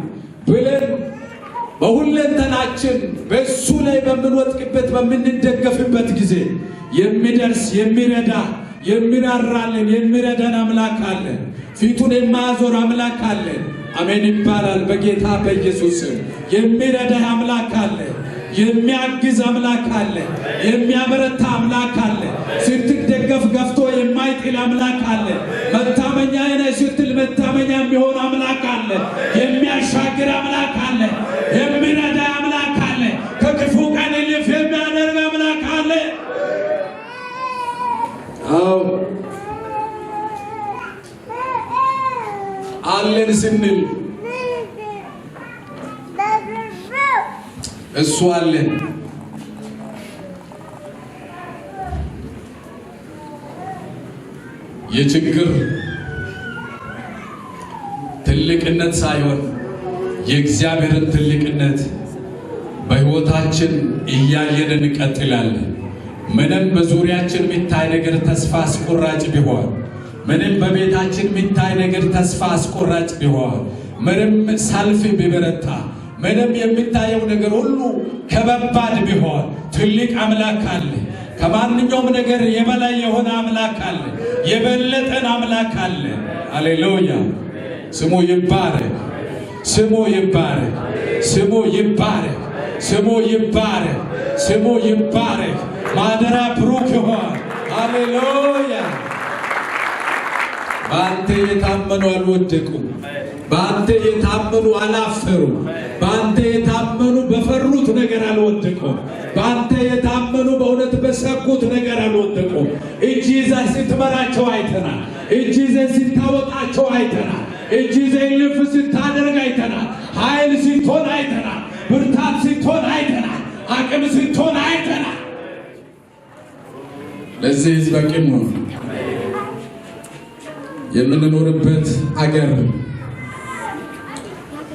ብለን በሁለንተናችን በእሱ ላይ በምንወጥቅበት በምንደገፍበት ጊዜ የሚደርስ የሚረዳ የሚራራልን የሚረዳን አምላክ አለ። ፊቱን የማያዞር አምላክ አለ። አሜን ይባላል። በጌታ በኢየሱስ የሚረዳ አምላክ አለ። የሚያግዝ አምላክ አለ። የሚያበረታ አምላክ አለ። ስትደገፍ ገፍቶ የማይጥል አምላክ አለ። መታመኛዬ ነህ ስትል መታመኛ የሚሆን አምላክ አለ። የሚያሻግር አምላክ አለ። የሚረዳ አምላክ አለ። ከክፉ ቀን እልፍ የሚያደርግ አምላክ አለ። አዎ አለን ስንል እሱ አለን። የችግር ትልቅነት ሳይሆን የእግዚአብሔርን ትልቅነት በሕይወታችን እያየን እንቀጥላለን። ምንም በዙሪያችን የሚታይ ነገር ተስፋ አስቆራጭ ቢሆን፣ ምንም በቤታችን የሚታይ ነገር ተስፋ አስቆራጭ ቢሆን፣ ምንም ሰልፍ ቢበረታ፣ ምንም የሚታየው ነገር ሁሉ ከበባድ ቢሆን ትልቅ አምላክ አለ። ከማንኛውም ነገር የበላይ የሆነ አምላክ አለ። የበለጠን አምላክ አለ። ሃሌሉያ! ስሙ ይባረክ፣ ስሙ ይባረክ፣ ስሙ ይባረክ፣ ስሙ ይባረክ፣ ስሙ ይባረክ። ማደራ ብሩክ ይሁን። ሃሌሉያ! በአንተ የታመኑ አልወደቁም። በአንተ የታመኑ አላፈሩም። በአንተ የታመኑ በፈሩት ነገር አልወደቁም። በአንተ የታመኑ በእውነት በሰጉት ነገር አልወደቁም። እጅ ይዘህ ስትመራቸው አይተናል። እጅ ይዘህ ስታወጣቸው አይተናል። እጅ ይዘህ ልፍ ስታደርግ አይተናል። ኃይል ስትሆን አይተናል። ብርታት ስትሆን አይተናል። አቅም ስትሆን አይተናል። ለዚህ ሕዝብ አቅም ነው የምንኖርበት አገር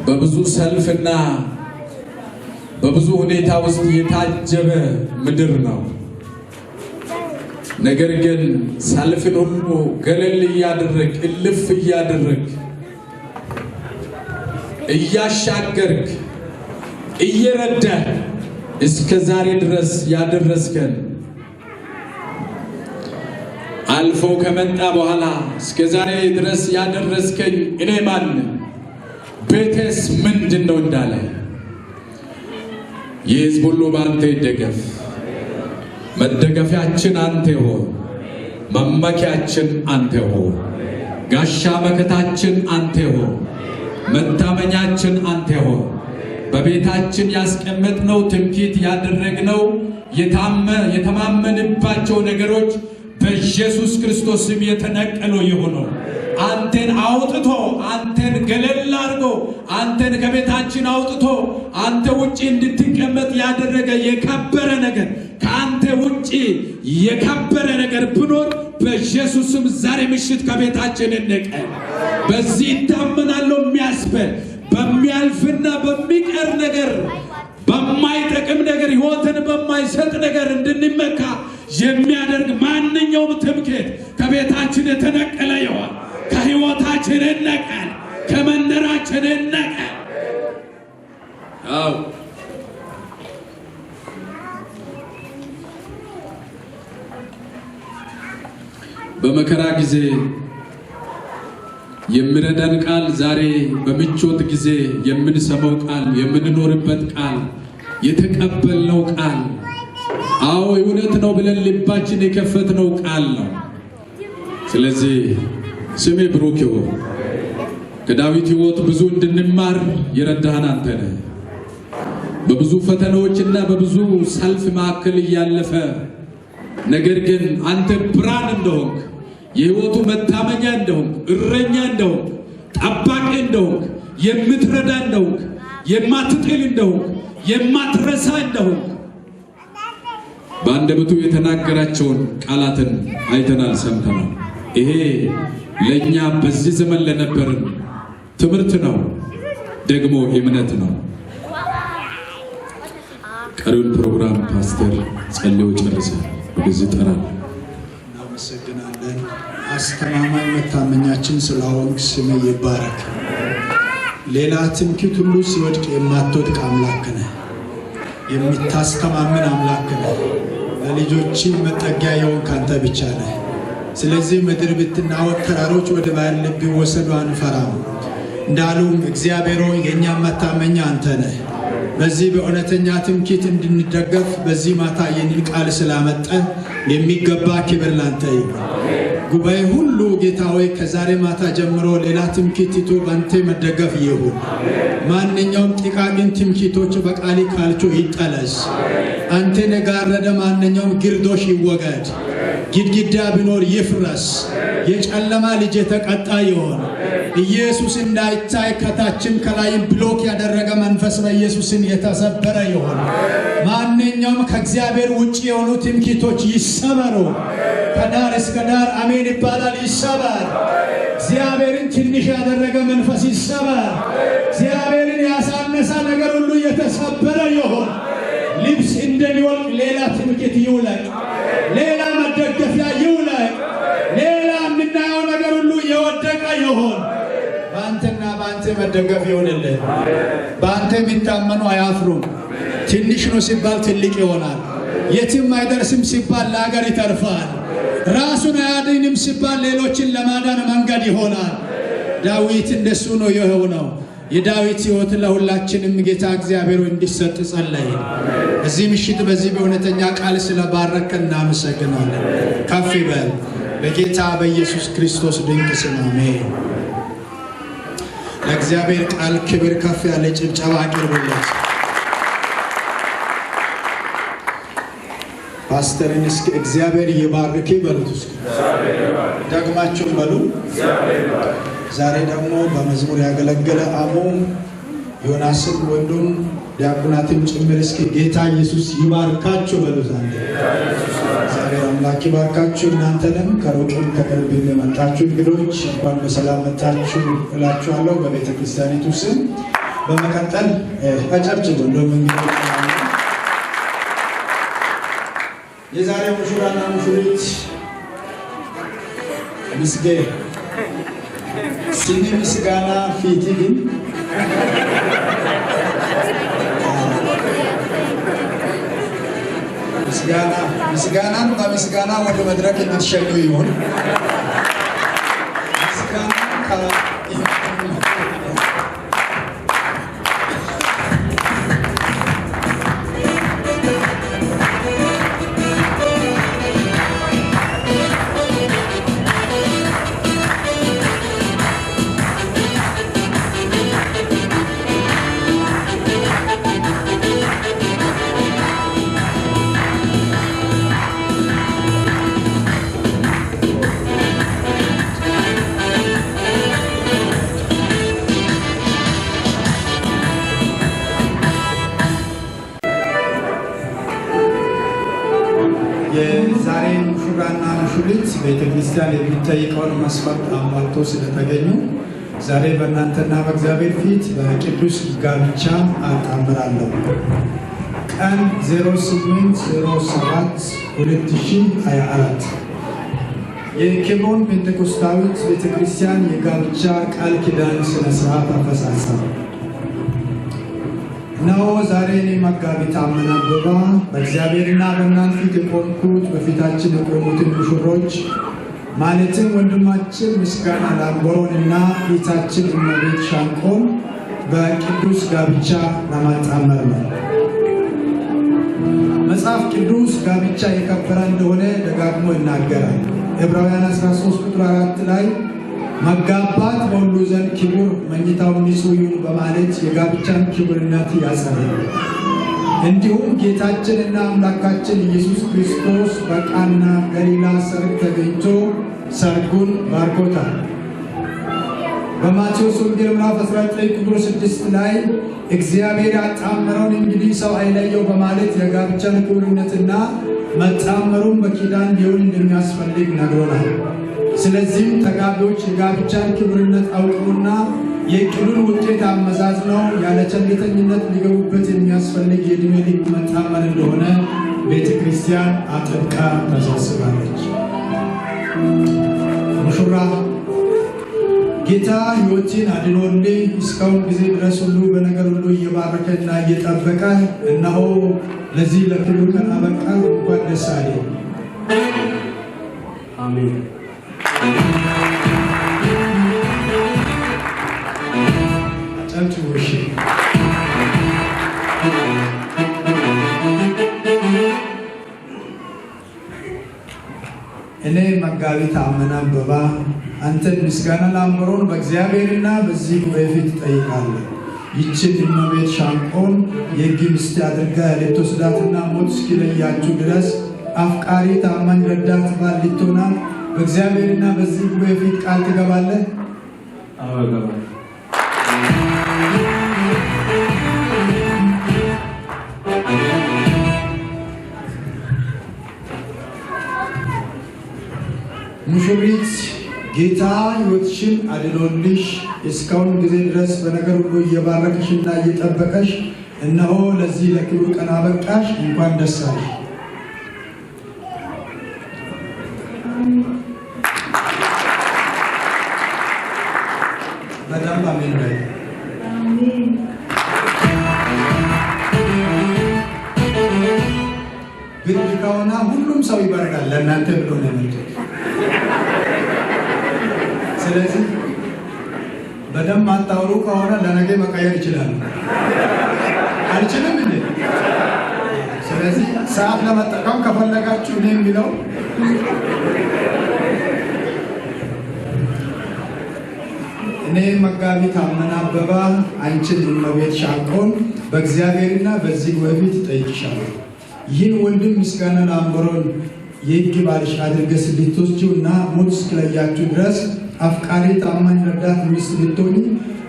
በብዙ ሰልፍና በብዙ ሁኔታ ውስጥ የታጀበ ምድር ነው። ነገር ግን ሰልፍን ሁሉ ገለል እያደረግ እልፍ እያደረግ እያሻገርክ እየረዳህ እስከ ዛሬ ድረስ ያደረስከን አልፎ ከመጣ በኋላ እስከ ዛሬ ድረስ ያደረስከኝ እኔ ማን ቤቴስ ምንድን ነው እንዳለ የሕዝብ ሁሉ በአንተ ይደገፍ። መደገፊያችን አንተ ሆይ፣ መመኪያችን አንተ ሆይ፣ ጋሻ መከታችን አንተ ሆይ፣ መታመኛችን አንተ ሆይ። በቤታችን ያስቀመጥነው ትምክህት ያደረግነው የተማመንባቸው ነገሮች በኢየሱስ ክርስቶስ ስም የተነቀሉ ይሁኑ። አንተን አውጥቶ አንተን ገለል አድርጎ አንተን ከቤታችን አውጥቶ አንተ ውጪ እንድትቀመጥ ያደረገ የከበረ ነገር ከአንተ ውጪ የከበረ ነገር ብኖር በኢየሱስ ስም ዛሬ ምሽት ከቤታችን እንቀል። በዚህ ይታመናለሁ የሚያስበል በሚያልፍና በሚቀር ነገር በማይጠቅም ነገር ሕይወትን በማይሰጥ ነገር እንድንመካ የሚያደርግ ማንኛውም ትምክህት ከቤታችን የተነቀለ ይሆን፣ ከሕይወታችን ነቀል፣ ከመንደራችን ነቀል። አዎ በመከራ ጊዜ የሚረዳን ቃል፣ ዛሬ በምቾት ጊዜ የምንሰማው ቃል፣ የምንኖርበት ቃል፣ የተቀበልነው ቃል፣ አዎ እውነት ነው ብለን ልባችን የከፈትነው ቃል ነው። ስለዚህ ስሜ ብሩክ ይሁን። ከዳዊት ሕይወት ብዙ እንድንማር የረዳህን አንተ ነህ። በብዙ ፈተናዎችና በብዙ ሰልፍ መካከል እያለፈ ነገር ግን አንተ ብርሃን እንደሆንክ፣ የሕይወቱ መታመኛ እንደሆንክ፣ እረኛ እንደሆንክ፣ ጠባቂ እንደሆንክ፣ የምትረዳ እንደሆንክ፣ የማትጥል እንደሆንክ፣ የማትረሳ እንደሆንክ በአንደበቱ የተናገራቸውን ቃላትን አይተናል፣ ሰምተናል። ይሄ ለእኛ በዚህ ዘመን ለነበርን ትምህርት ነው፣ ደግሞ እምነት ነው። ቀሪውን ፕሮግራም ፓስተር ጸልዮ ጨርሰ ወደዚህ ጠራል። እናመሰግናለን። አስተማማኝ መታመኛችን ስለሆንክ ስምህ ይባረክ። ሌላ ትምክህት ሁሉ ሲወድቅ የማትወድቅ አምላክ ነህ። የምታስተማምን አምላክ ነህ። ለልጆች መጠጊያ የሆንክ አንተ ብቻ ነህ። ስለዚህ ምድር ብትናወጥ፣ ተራሮች ወደ ባህር ልብ ቢወሰዱ አንፈራም እንዳሉም እግዚአብሔር ሆይ የእኛ መታመኛ አንተ ነህ። በዚህ በእውነተኛ ትምክህት እንድንደገፍ በዚህ ማታ ይህንን ቃል ስላመጣ የሚገባ ክብር ላንተ ይሁን። ጉባኤ ሁሉ ጌታ ሆይ ከዛሬ ማታ ጀምሮ ሌላ ትምክህት ትቶ ባንተ መደገፍ ይሁን። ማንኛውም ጥቃቅን ትምክህቶች በቃሊ ካልቾ ይጠለስ። አንተን የጋረደ ማንኛውም ግርዶሽ ይወገድ። ግድግዳ ቢኖር ይፍረስ። የጨለማ ልጅ የተቀጣ ይሆን። ኢየሱስ እንዳይታይ ከታችም ከላይም ብሎክ ያደረገ መንፈስ በኢየሱስን የተሰበረ ይሆን። ማንኛውም ከእግዚአብሔር ውጭ የሆኑ ትምክህቶች ይሰበሩ። ከዳር እስከ ዳር አሜን ይባላል። ይሰበር። እግዚአብሔርን ትንሽ ያደረገ መንፈስ ይሰበር። እግዚአብሔርን ያሳነሰ ነገር ሁሉ የተሰበረ ይሆን። ልብስ እንደሚወልቅ ሌላ ትምክህት ይውለቅ። ሌላ መደገፊያ ይውለቅ። ሌላ የምናየው ነገር ሁሉ የወደቀ ይሆን። በአንተና በአንተ መደገፍ ይሆንልህ። በአንተ የሚታመኑ አያፍሩም። ትንሽ ነው ሲባል ትልቅ ይሆናል። የትም አይደርስም ሲባል ለሀገር ይተርፋል። ራሱን አያድንም ሲባል ሌሎችን ለማዳን መንገድ ይሆናል። ዳዊት እንደሱ ነው የሆነው። የዳዊት ሕይወት ለሁላችንም ጌታ እግዚአብሔር እንዲሰጥ ጸለይ። እዚህ ምሽት በዚህ በእውነተኛ ቃል ስለባረከ እናመሰግናለን። ከፍ ይበል በጌታ በኢየሱስ ክርስቶስ ድንቅ ስም አሜን። ለእግዚአብሔር ቃል ክብር ከፍ ያለ ጭብጨባ አቅርቡለት። ፓስተርን እስኪ እግዚአብሔር ይባርክ በሉት። እስኪ ደግማችሁ በሉ። ዛሬ ደግሞ በመዝሙር ያገለገለ አሞ ዮናስን ወንዱም ዲያቆናትን ጭምር እስኪ ጌታ ኢየሱስ ይባርካችሁ በሉ። ዛሬ አምላክ ይባርካችሁ። እናንተንም ከሩቅም ከቅርብ የመጣችሁ እንግዶች እንኳን በሰላም መጣችሁ እላችኋለሁ በቤተ ክርስቲያኒቱ ስም። በመቀጠል አጨብጭቡ። እንደውም እንግዶች የዛሬው ሙሽራና ሙሽሪት ምስጌ ሲኒ ምስጋና ፊቲ ግን ምስጋናን በምስጋና ወደ መድረክ እንድትሸኙ ይሁን። የዛሬ ሙሽራና ሙሽሪት ቤተ ክርስቲያን የሚጠይቀውን መስፈርት አሟልቶ ስለተገኙ ዛሬ በእናንተና በእግዚአብሔር ፊት በቅዱስ ጋብቻ አጣምራለሁ። ቀን 08/07/2024 የኬብሮን ፔንቴኮስታዊት ቤተክርስቲያን የጋብቻ ቃል ኪዳን ስነ ስርዓት አፈጻጸም ነው። ዛሬ እኔ መጋቢ ታመነ አበባ በእግዚአብሔርና በእናንተ ፊት የቆምኩት በፊታችን የቆሙትን ሙሽሮች ማለትም ወንድማችን ምስጋና ላምቦሮንና እህታችን እመቤት ሻንቆን በቅዱስ ጋብቻ ለማጣመር ነው። መጽሐፍ ቅዱስ ጋብቻ የከበረ እንደሆነ ደጋግሞ ይናገራል። ዕብራውያን 13:4 ላይ መጋባት በሁሉ ዘንድ ክቡር መኝታው ንጹሕ ይሁን በማለት የጋብቻን ክቡርነት ያጸናል። እንዲሁም ጌታችንና አምላካችን ኢየሱስ ክርስቶስ በቃና ገሊላ ሰርግ ተገኝቶ ሰርጉን ባርኮታል። በማቴዎስ ወንጌል ምዕራፍ 19:6 ላይ እግዚአብሔር ያጣመረውን እንግዲህ ሰው አይለየው በማለት የጋብቻን ክቡርነትና መጣመሩን በኪዳን ሊሆን እንደሚያስፈልግ ነግሮናል። ስለዚህም ተጋቢዎች የጋብቻን ክቡርነት አውቀውና የዕቅዱን ውጤት አመዛዝነው ያለ ቸልተኝነት ሊገቡበት የሚያስፈልግ የዕድሜ ልክ መጣመር እንደሆነ ቤተ ክርስቲያን አጥብቃ ታሳስባለች። ሙሽራ ጌታ ሕይወትን አድኖልኝ እስካሁን ጊዜ ድረስ ሁሉ በነገር ሁሉ እየባረከና እየጠበቀ እነሆ ለዚህ ለክብር ቀን አበቃ። እንኳን ደስ አለህ። አሜን። አጨብጭቡ። እኔ መጋቢ ታመነ አበባ አንተን ምስጋና ላምቦሮን በእግዚአብሔርና በዚህ ጉባኤ ፊት እጠይቃለሁ። ይህችን እመቤት ሻንቆን የሕግ ሚስት አድርገህ ልትወስዳትና ሞት እስኪለያችሁ ድረስ አፍቃሪ ታማኝ ረዳት ባል ልትሆናት በእግዚአብሔርና በዚህ ጉባኤ ፊት ቃል ትገባለህ? አዎ እገባለሁ። ሙሽሪት ጌታ ሕይወትሽን አድኖልሽ እስካሁን ጊዜ ድረስ በነገር ሁሉ እየባረከሽና እየጠበቀሽ እነሆ ለዚህ ለክብሩ ቀን አበቃሽ። እንኳን ደስ አለሽ። በደንብ አሜን በይ። ብርድ ከሆነ ሁሉም ሰው ይበርዳል። ለእናንተ ብሎ ነው የመጡት። ስለዚህ በደንብ አታውሩ ከሆነ ለነገ መቀየር ይችላል። አልችልም እንዴ? ስለዚህ ሰዓት ለመጠቀም ከፈለጋችሁ እኔ የሚለው እኔ መጋቢ ታመነ አበባ አንቺን እመቤት ሻንቆን በእግዚአብሔርና በዚህ ጉባኤ ፊት እጠይቅሻለሁ። ይህን ወንድም ምስጋና ላምቦሮን የሕግ ባልሽ አድርገሽ ልትወስጂውና ሞት እስኪለያችሁ ድረስ አፍቃሪ ታማኝ ረዳት ሚስት ልትሆኚ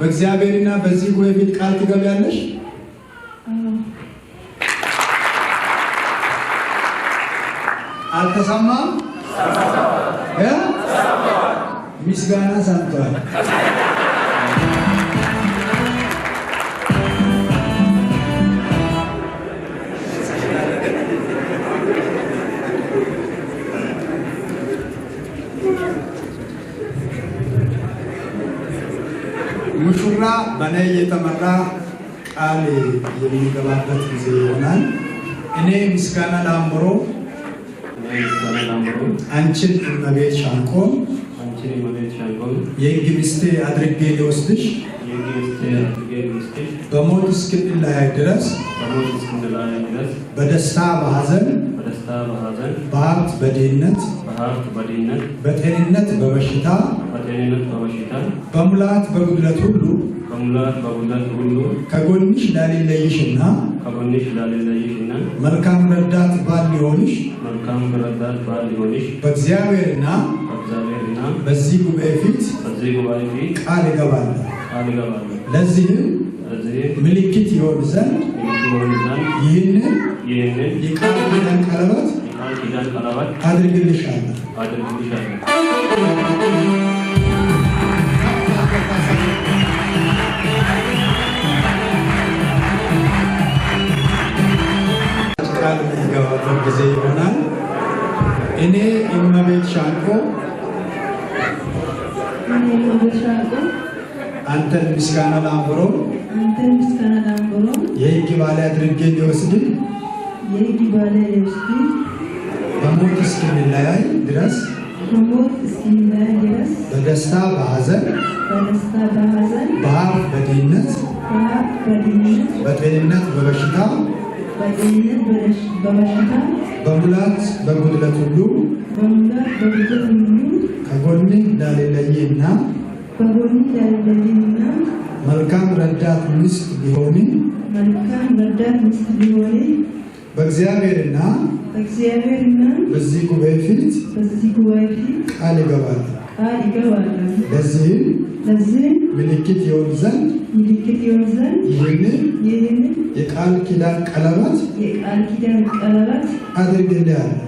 በእግዚአብሔርና በዚህ ጉባኤ ፊት ቃል ትገቢያለሽ? አልተሰማም? ምስጋና ሰምቷል። ሙሽራ በነይ የተመራ ቃል የሚገባበት ጊዜ ይሆናል። እኔ ምስጋና ላምቦሮ አንቺን እመቤት ሻንቆን የሕግ ሚስቴ አድርጌ ልወስድሽ በሞት እስክንለያይ ድረስ በደስታ በሐዘን በሀብት በድህነት በጤንነት በበሽታ በሙላት በጉድለት ሁሉ ከጎንሽ ላልለይሽና መልካም ረዳት ባል ሊሆንሽ በእግዚአብሔርና በዚህ ጉባኤ ፊት ቃል እገባለሁ። ለዚህም ምልክት ይሆን ዘንድ ይህንን የቃል ኪዳን ቀለበት አድርግልሻለሁ። ሻንቆ አንተን ምስጋና ላንብሮ የሕግ ባሪያ አድርጌ ሊወስድ በሞት እስክንለያይ ድረስ በደስታ በሐዘን በሀብት በድህነት በጤንነት በበሽታ በሙላት በጉድለት ሁሉ ከጎኔ እንዳልለይና መልካም ረዳት ሚስት ቢሆን በእግዚአብሔርና በዚህ ጉባኤ ፊት ቃል እገባለሁ። ለዚህም ምልክት ይሆን ዘንድ ይህንን የቃል ኪዳን ቀለበት አድርግልሃለሁ።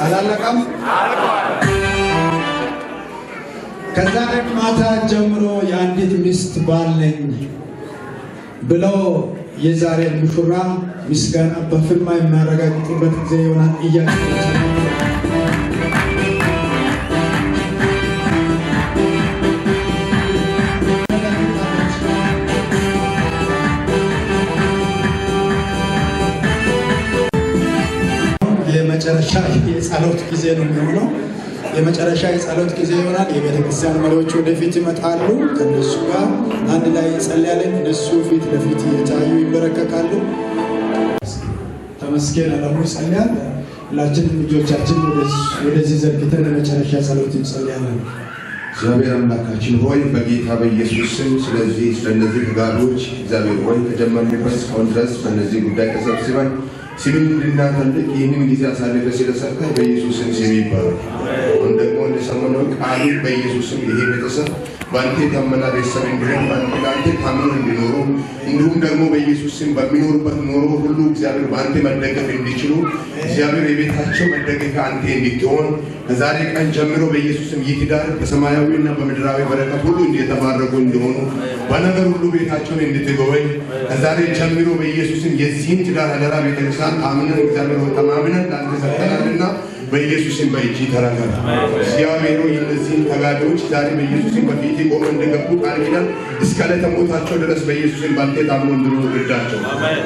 አላለቀም። ከዛሬ ማታ ጀምሮ የአንዲት ሚስት ባል ነኝ ብለው የዛሬ ሙሽራ ምስጋና በፊርማ የሚያረጋግጡበት ጊዜ ይሆናል እያሉ የመጨረሻ የጸሎት ጊዜ ነው የሚሆነው። የመጨረሻ የጸሎት ጊዜ ይሆናል። የቤተ ክርስቲያን መሪዎች ወደፊት ይመጣሉ። ከነሱ ጋር አንድ ላይ እንጸልያለን። እነሱ ፊት ለፊት እየታዩ ይበረከካሉ። ተመስገን አለሙ ይጸልያል። ሁላችንም ልጆቻችን ወደዚህ ዘርግተን የመጨረሻ ጸሎት እንጸልያለን። እግዚአብሔር አምላካችን ሆይ በጌታ በኢየሱስ ስም ስለዚህ ስለነዚህ ተጋሮች እግዚአብሔር ሆይ ከጀመርንበት እስካሁን ድረስ በእነዚህ ጉዳይ ተሰብስበን ስምን እንድናተልቅ ይህንን ጊዜ አሳልፈህ ስለሰጠህ በኢየሱስም ስም ይባረክ። አሁን ደግሞ እንደሰማነው ቃሉ በኢየሱስም ይሄ ቤተሰብ በአንተ የታመነ ቤተሰብ እንዲሆን በአንተ ታምኖ እንዲኖሩ እንዲሁም ደግሞ በኢየሱስም በሚኖሩበት ኖሮ ሁሉ እግዚአብሔር በአንተ መደገፍ እንዲችሉ እግዚአብሔር የቤታቸው መደገፊያ አንተ እንድትሆን ከዛሬ ቀን ጀምሮ በኢየሱስም ይህ ትዳር በሰማያዊና በምድራዊ በረከት ሁሉ የተባረኩ እንዲሆኑ በነገር ሁሉ ቤታቸውን እንድትጎበኝ ከዛሬ ጀምሮ በኢየሱስም የዚህን ትዳር አደራ ቤተክርስቲያን ታምነን እግዚአብሔር ተማምነን ለአንተ ሰጥተናልና በኢየሱስም በእጅ ተረከብ። እግዚአብሔር የእነዚህን ተጋዳዮች ዛሬ በኢየሱስም በፊት ቆመው እንደገቡ ቃል ኪዳን እስከ ዕለተ ሞታቸው ድረስ በኢየሱስም ባንተ ታምነው እንዲኖሩ እርዳቸው።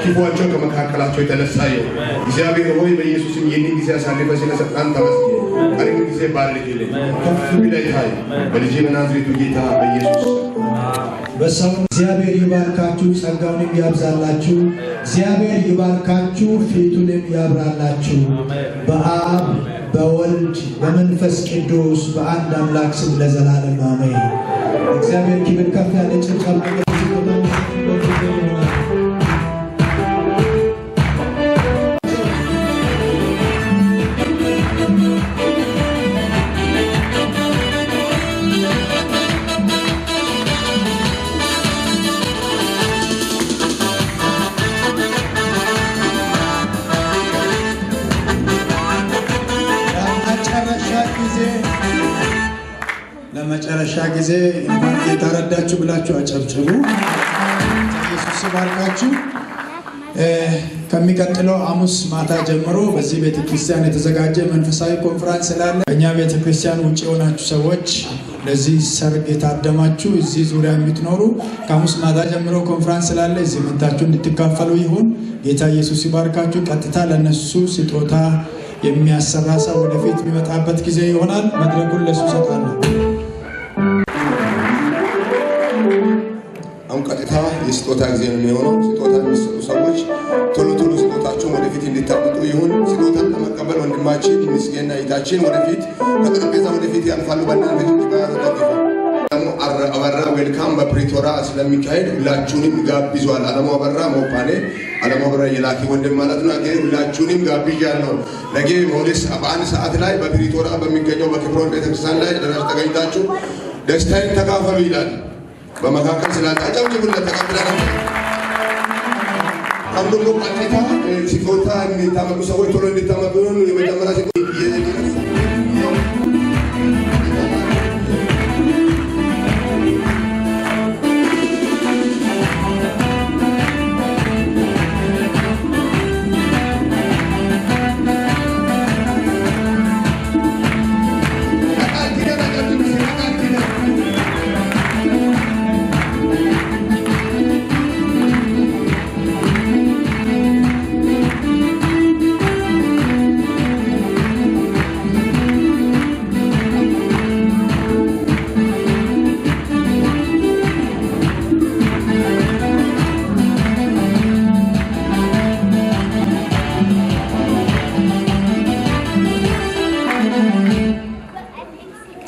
ክፉአቸው ከመካከላቸው የተነሳ ይሁን። እግዚአብሔር ሆይ በኢየሱስም ይህንን ጊዜ አሳልፈህ ስለሰጠን ተመስገን። ቀሪውን ጊዜ ባርክልን፣ ከፍ ብለህ ታይ። በልጅ በናዝሬቱ ጌታ በኢየሱስ በሰው እግዚአብሔር ይባርካችሁ፣ ጸጋውንም ያብዛላችሁ። እግዚአብሔር ይባርካችሁ፣ ፊቱንም ያብራላችሁ። በአብ በወልድ በመንፈስ ቅዱስ በአንድ አምላክ ስም ለዘላለም አሜን። እግዚአብሔር ክብር ከፍ ያለ ጭብጨባ ለመጨረሻ ጊዜ እንኳን የተረዳችሁ ብላችሁ አጨብጭቡ። ኢየሱስ ይባርካችሁ። ከሚቀጥለው ሐሙስ ማታ ጀምሮ በዚህ ቤተክርስቲያን የተዘጋጀ መንፈሳዊ ኮንፈረንስ ስላለ እኛ ቤተክርስቲያን ውጪ የሆናችሁ ሰዎች ለዚህ ሰርግ የታደማችሁ እዚህ ዙሪያ የምትኖሩ ከሐሙስ ማታ ጀምሮ ኮንፈረንስ ስላለ እዚህ መጣችሁ እንድትካፈሉ ይሁን። ጌታ ኢየሱስ ይባርካችሁ። ቀጥታ ለነሱ ስጦታ የሚያሰራ ሰው ወደፊት የሚመጣበት ጊዜ ይሆናል። መድረኩን ለሱ ሰጣለሁ። አሁን ቀጥታ የስጦታ ጊዜ ነው የሚሆነው። ስጦታ የሚሰጡ ሰዎች ቶሎ ቶሎ ስጦታቸውን ወደፊት እንዲታመጡ ይሁን። ስጦታን ለመቀበል ወንድማችን ምስጌና እህታችን ወደፊት ከጠረጴዛ ወደፊት ያልፋሉ። በእናንተ ደግሞ አበራ ዌልካም በፕሪቶሪያ ስለሚካሄድ ሁላችሁንም ጋብዟል። አለሙ አበራ ሞፓኔ አለሙ አበራ የላኪ ወንድም ማለት ነው። ሁላችሁንም ጋብዣለሁ። ነገ ሞዴስ በአንድ ሰዓት ላይ በፕሪቶሪያ በሚገኘው በክብሮን ቤተክርስቲያን ላይ ተገኝታችሁ ደስታዬን ተካፈሉ ይላል። በመካከል ስላጣጫው ጅብለ ተቀብለናል። አምዶሎ ቋንጤታ ሲፎታ እንዲታመቁ ሰዎች ቶሎ እንዲታመቁ የመጀመሪያ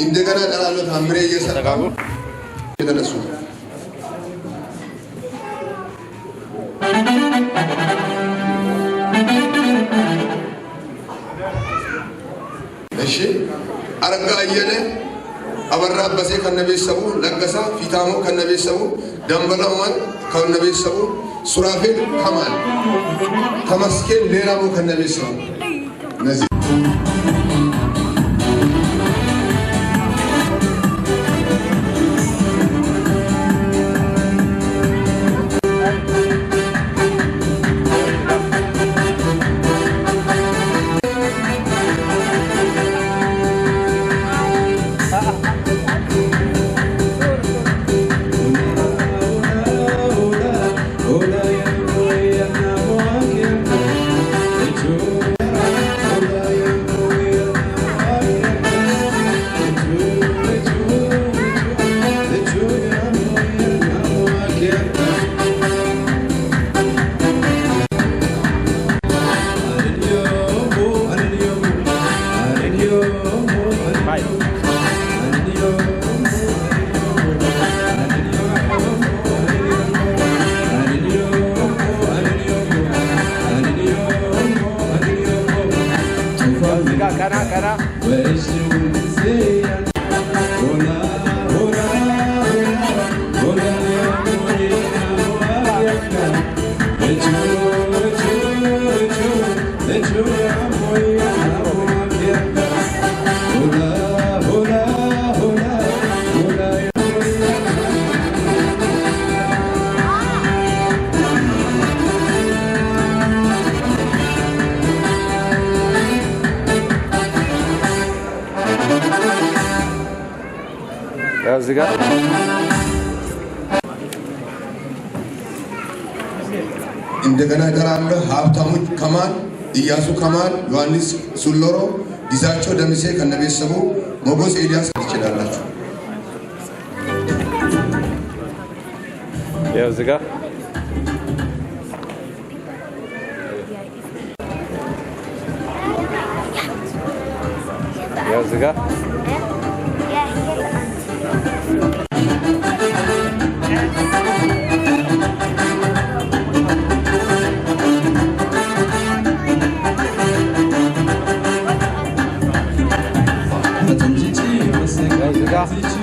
እንደገና ጠላሎ ታምሬ እየሰራው የተነሱ እሺ አረጋ አየለ አበራ በሴ ከነቤተሰቡ ለገሳ ፊታሞ ከነቤተሰቡ ደንበላውማን ከነቤተሰቡ ሱራፌል ከማል ተመስገን ሌላሞ ከነቤተሰቡ ነዚህ እዚጋ እንደገና እጠራለሁ። ሀብታሙ ከማል፣ ኢያሱ ከማል፣ ዮሐንስ ሱሎሮ፣ ጊዛቸው ደምሴ ከነቤተሰቡ ሞጎስ ኤልያስ ትችላላችሁ። ያው እዚጋ Sabah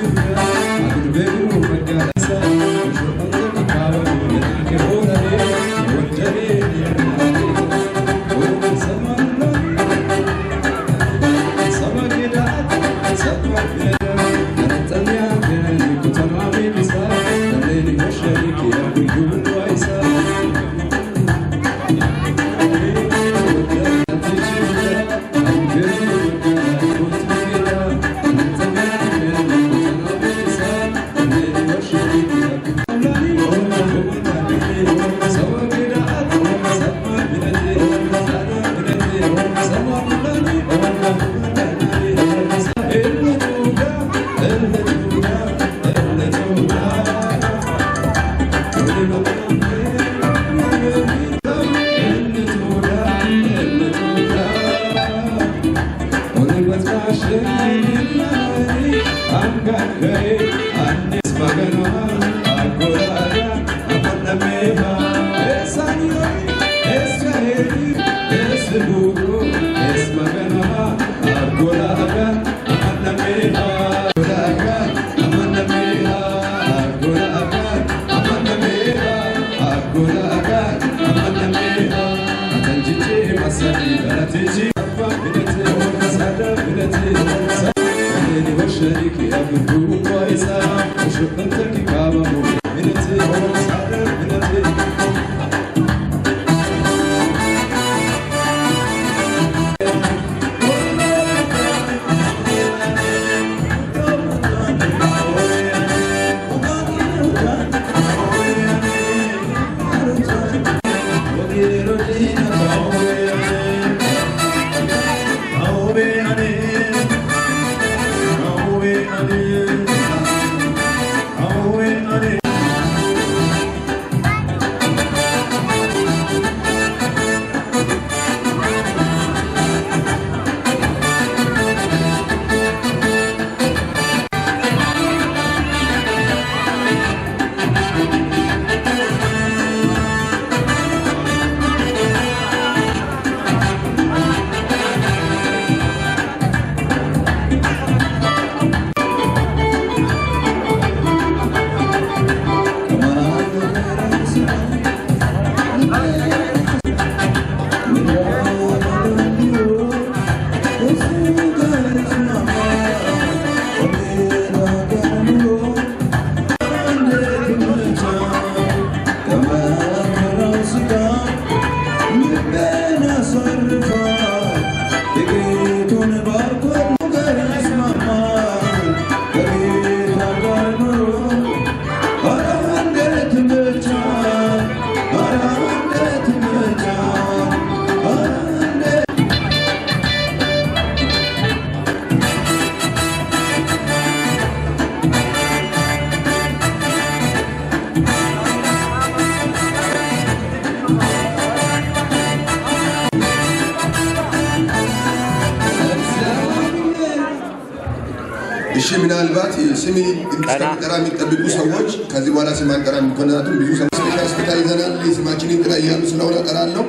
ምናልባት ስሚ እንድትጠራ የሚጠብቁ ሰዎች ከዚህ በኋላ ስም አንጠራ ምክንያቱም ብዙ ሰዎች ስፔሻል ሆስፒታል ይዘናል ስማችን እንጥራ እያሉ ስለሆነ እጠራለሁ።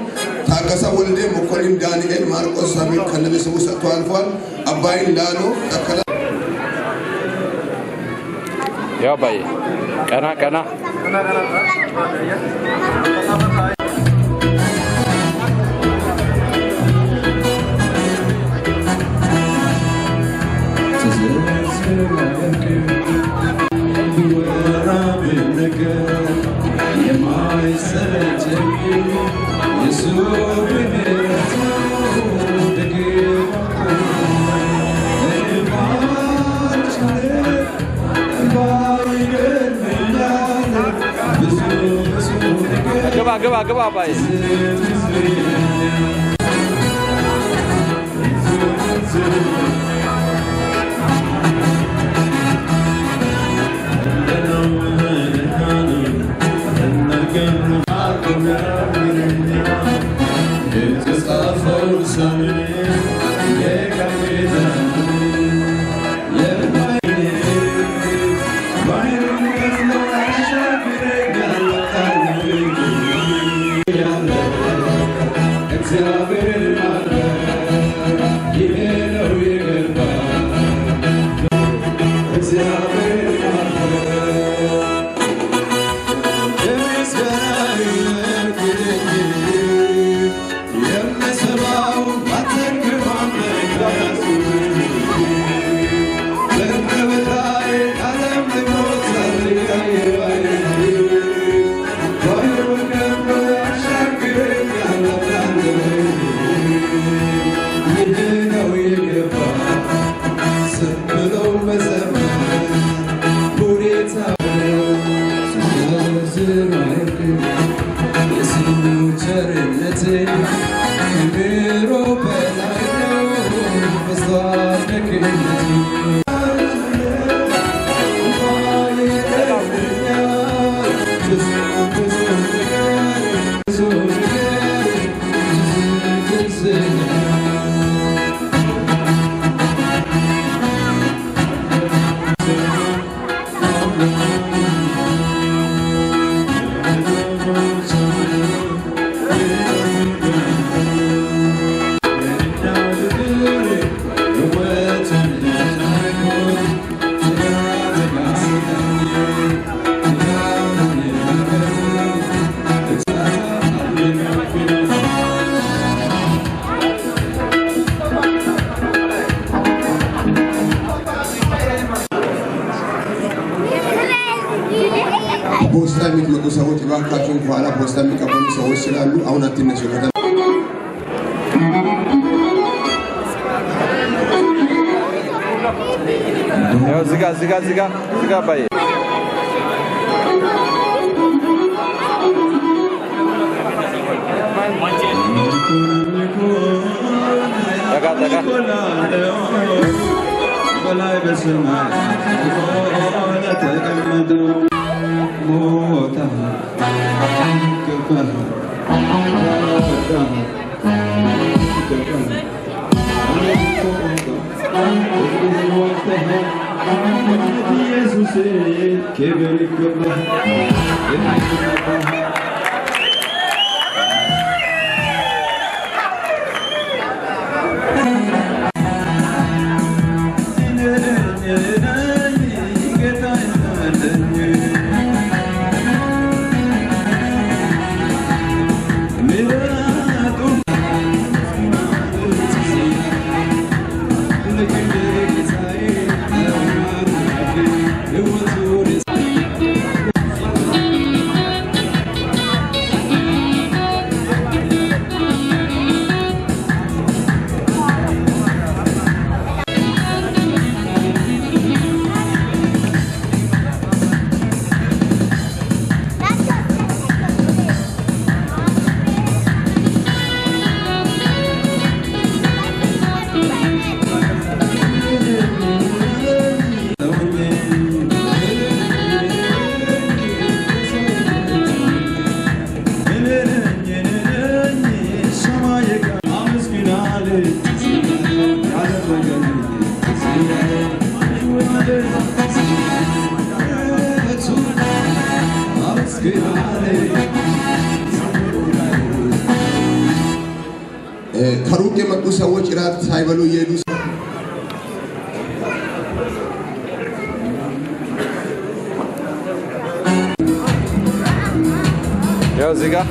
ታከሳ ወልዴ፣ መኮንን ዳንኤል፣ ማርቆስ ሳሚል ከነቤተሰቡ ሰጥቶ አልፏል። አባይን ላሎ ተከላ ያው ባይ ቀና ቀና ግባ ባይ ፖስታ የሚመጡ ሰዎች ባካቸውን ኋላ ፖስታ የሚቀበሉ ሰዎች ስላሉ አሁን አትነሱ። ያው ዝጋ ባይ ተጋ በላይ በሰማይ ተቀመጠው ሞታ ከፋ ኢየሱስ ክብር ይገባል። ከሩቅ የመጡ ሰዎች እራት ሳይበሉ እየሄዱ ያው እዚህ ጋር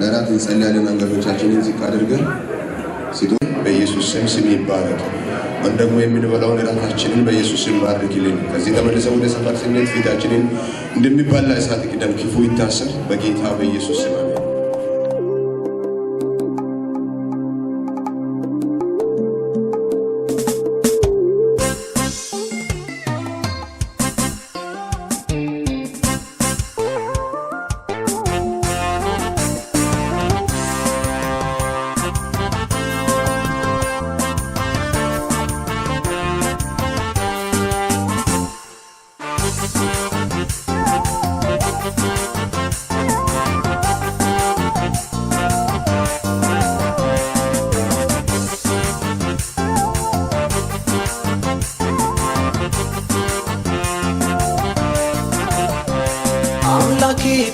ለራት እንጸልያለን። አንገቶቻችንን ዝቅ አድርገን ሲቶን በኢየሱስ ስም ይባረክ። አሁን ደግሞ የምንበላውን እራታችንን በኢየሱስ ስም ባርክልን። ከዚህ ተመልሰን ወደ ሰፈር ስንሄድ ፊታችንን እንደሚባላ እሳት ቅደም፣ ክፉ ይታሰር በጌታ በኢየሱስ ስም።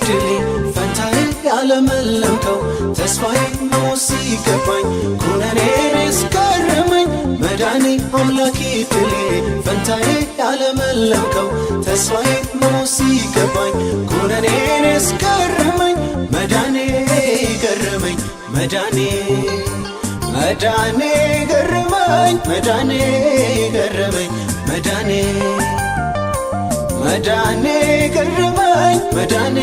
ድሌ ፈንታዬ ያለመለምከው ተስፋዬ መሞት ሲገባኝ ኩነኔን እስገረመኝ መዳኔ አምላኬ ድሌ ፈንታዬ ያለመለምከው ተስፋዬ መሞት ሲገባኝ ኩነኔን እስገረመኝ መዳኔ ገረመኝ መዳኔ ገረመኝ መዳኔ ገረመኝ መዳኔ ገረመኝ መዳኔ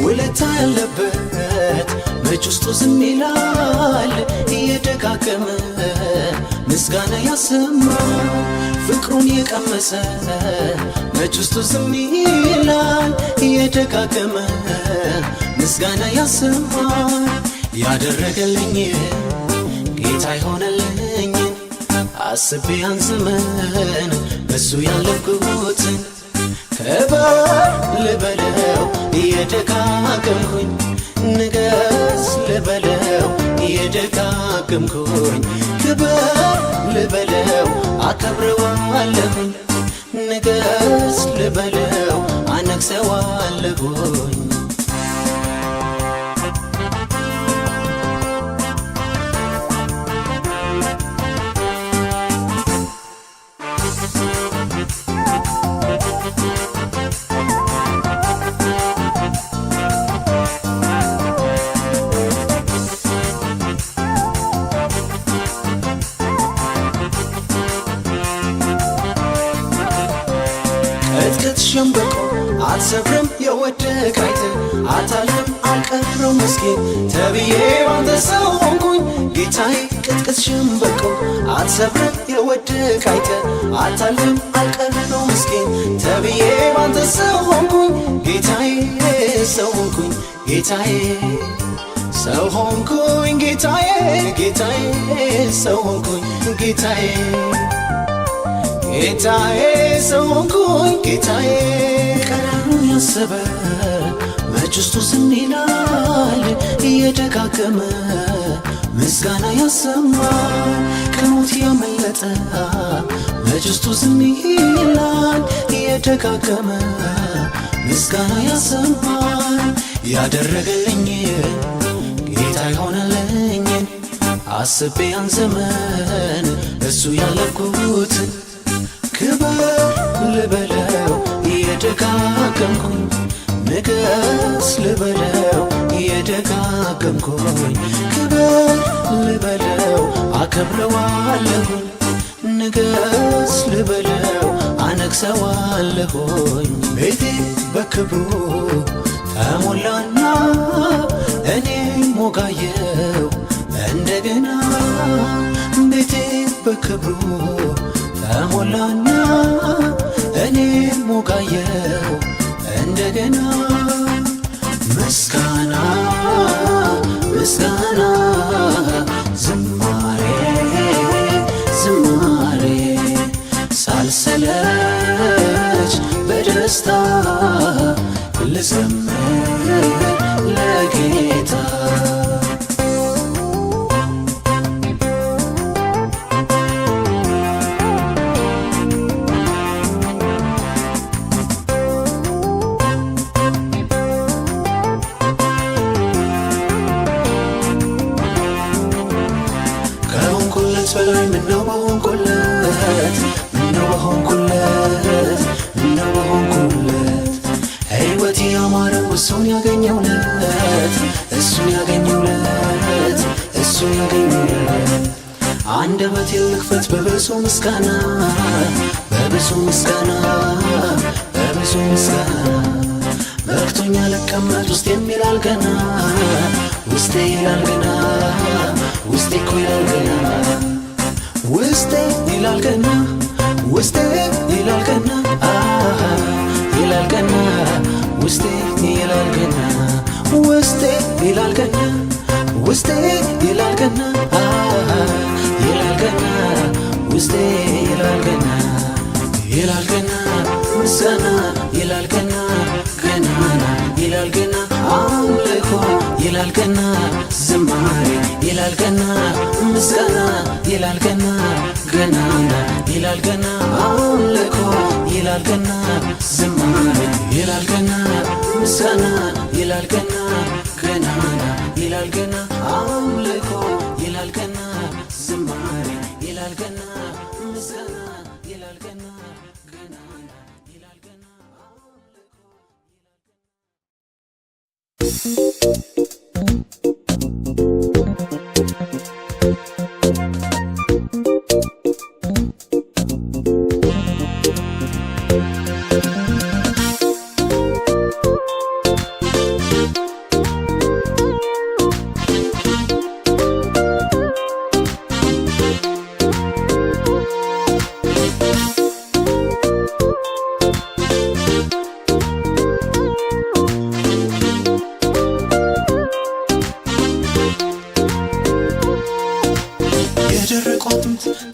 ውለታ ያለበት መች ውስጡ ዝም ይላል እየደጋገመ ምስጋና ያሰማ ፍቅሩን የቀመሰ መች ውስጡ ዝም ይላል እየደጋገመ ምስጋና ያሰማ ያደረገልኝ ጌታ ይሆነልኝ አስቤ ያን ዘመን በሱ ያለፍኩትን ክበር ልበለው እየደጋገምኩኝ ንገስ ልበለው እየደጋገምኩኝ ክበር ልበለው አከብረዋለሁኝ ንገስ ልበለው አነግሰዋለሁኝ ሸምበቆ አትሰብርም የወደቀ አይተ አታልፍም አልቀረው መስኪን ተብዬ ባንተ ሰው ሆንኩኝ ጌታዬ ቅጥቅጥ ሸምበቆ አትሰብርም የወደቀ አይተ አታልፍም አልቀረው መስኪን ተብዬ ባንተ ሰው ሆንኩኝ ጌታዬ ሰው ሆንኩኝ ጌታዬ ሰው ሆንኩኝ ጌታዬ ጌታዬ ሰው ሆንኩኝ ጌታዬ ጌታዬ ሰው ሆንኩኝ ጌታዬ ቀራኑን ያሰበ መች ውስጡ ዝም ይላል እየደጋገመ ምስጋና ያሰማል ከሞት ያመለጠ መች ውስጡ ዝም ይላል እየደጋገመ ምስጋና ያሰማል ያደረገልኝ ጌታ ይሆነልኝን አስቤ ያን ዘመን እሱ ያለኩትን ክበር ልበለው እየደጋገምኩኝ ንገስ ልበለው እየደጋገምኩኝ ክበር ልበለው አከብረዋለሁኝ ንገስ ልበለው አነግሰዋለሁኝ ቤቴ በክብሩ ተሞላና እኔ ሞጋየው እንደገና ቤቴ በክብሩ ተሞላና እኔ ሞጋየው እንደገና ምስጋና ምስጋና ዝማሬ ዝማሬ ሳልሰለች በደስታ ልዘምር ለጌታ በላይ ምነው በሆንኩለት ምነው በሆንኩለት ምነው በሆንኩለት ሕይወቴ ያማረው እሱን ያገኘውለት እሱን ያገኘውለት እሱን ያገኘውለት አንደበቴን ልክፈት በብዙ ምስጋና በብዙ ምስጋና በብዙ ምስጋና በቅቶኛ ልቀመጥ ውስጥ የሚላል ገና ውስጤ ይላል ገና ውስጤ እኮ ይላል ገና ውስጤ ይላል ገና ውስጤ ይላል ገና ይላል ገና ውስጤ ይላል ገና ውስጤ ይላል ገና ውስጤ ይላል ገና ይላል ገና ውስጤ ይላል ገና ይላል ገና ምስጋና ይላል ገና ገናና ይላል ገና አምልኮ ይላል ገና ዝማሬ ይላል ገና ምስጋና ይላል ገና ገናና ይላል ገና አምልኮ ይላል ገና ዝማሬ ይላል ገና ምስጋና ይላል ገና ገናና ይላል ገና አምልኮ ይላል ገና ዝማሬ ይላል ገና ምስጋና ይላል ገና ገናና ይላል ገና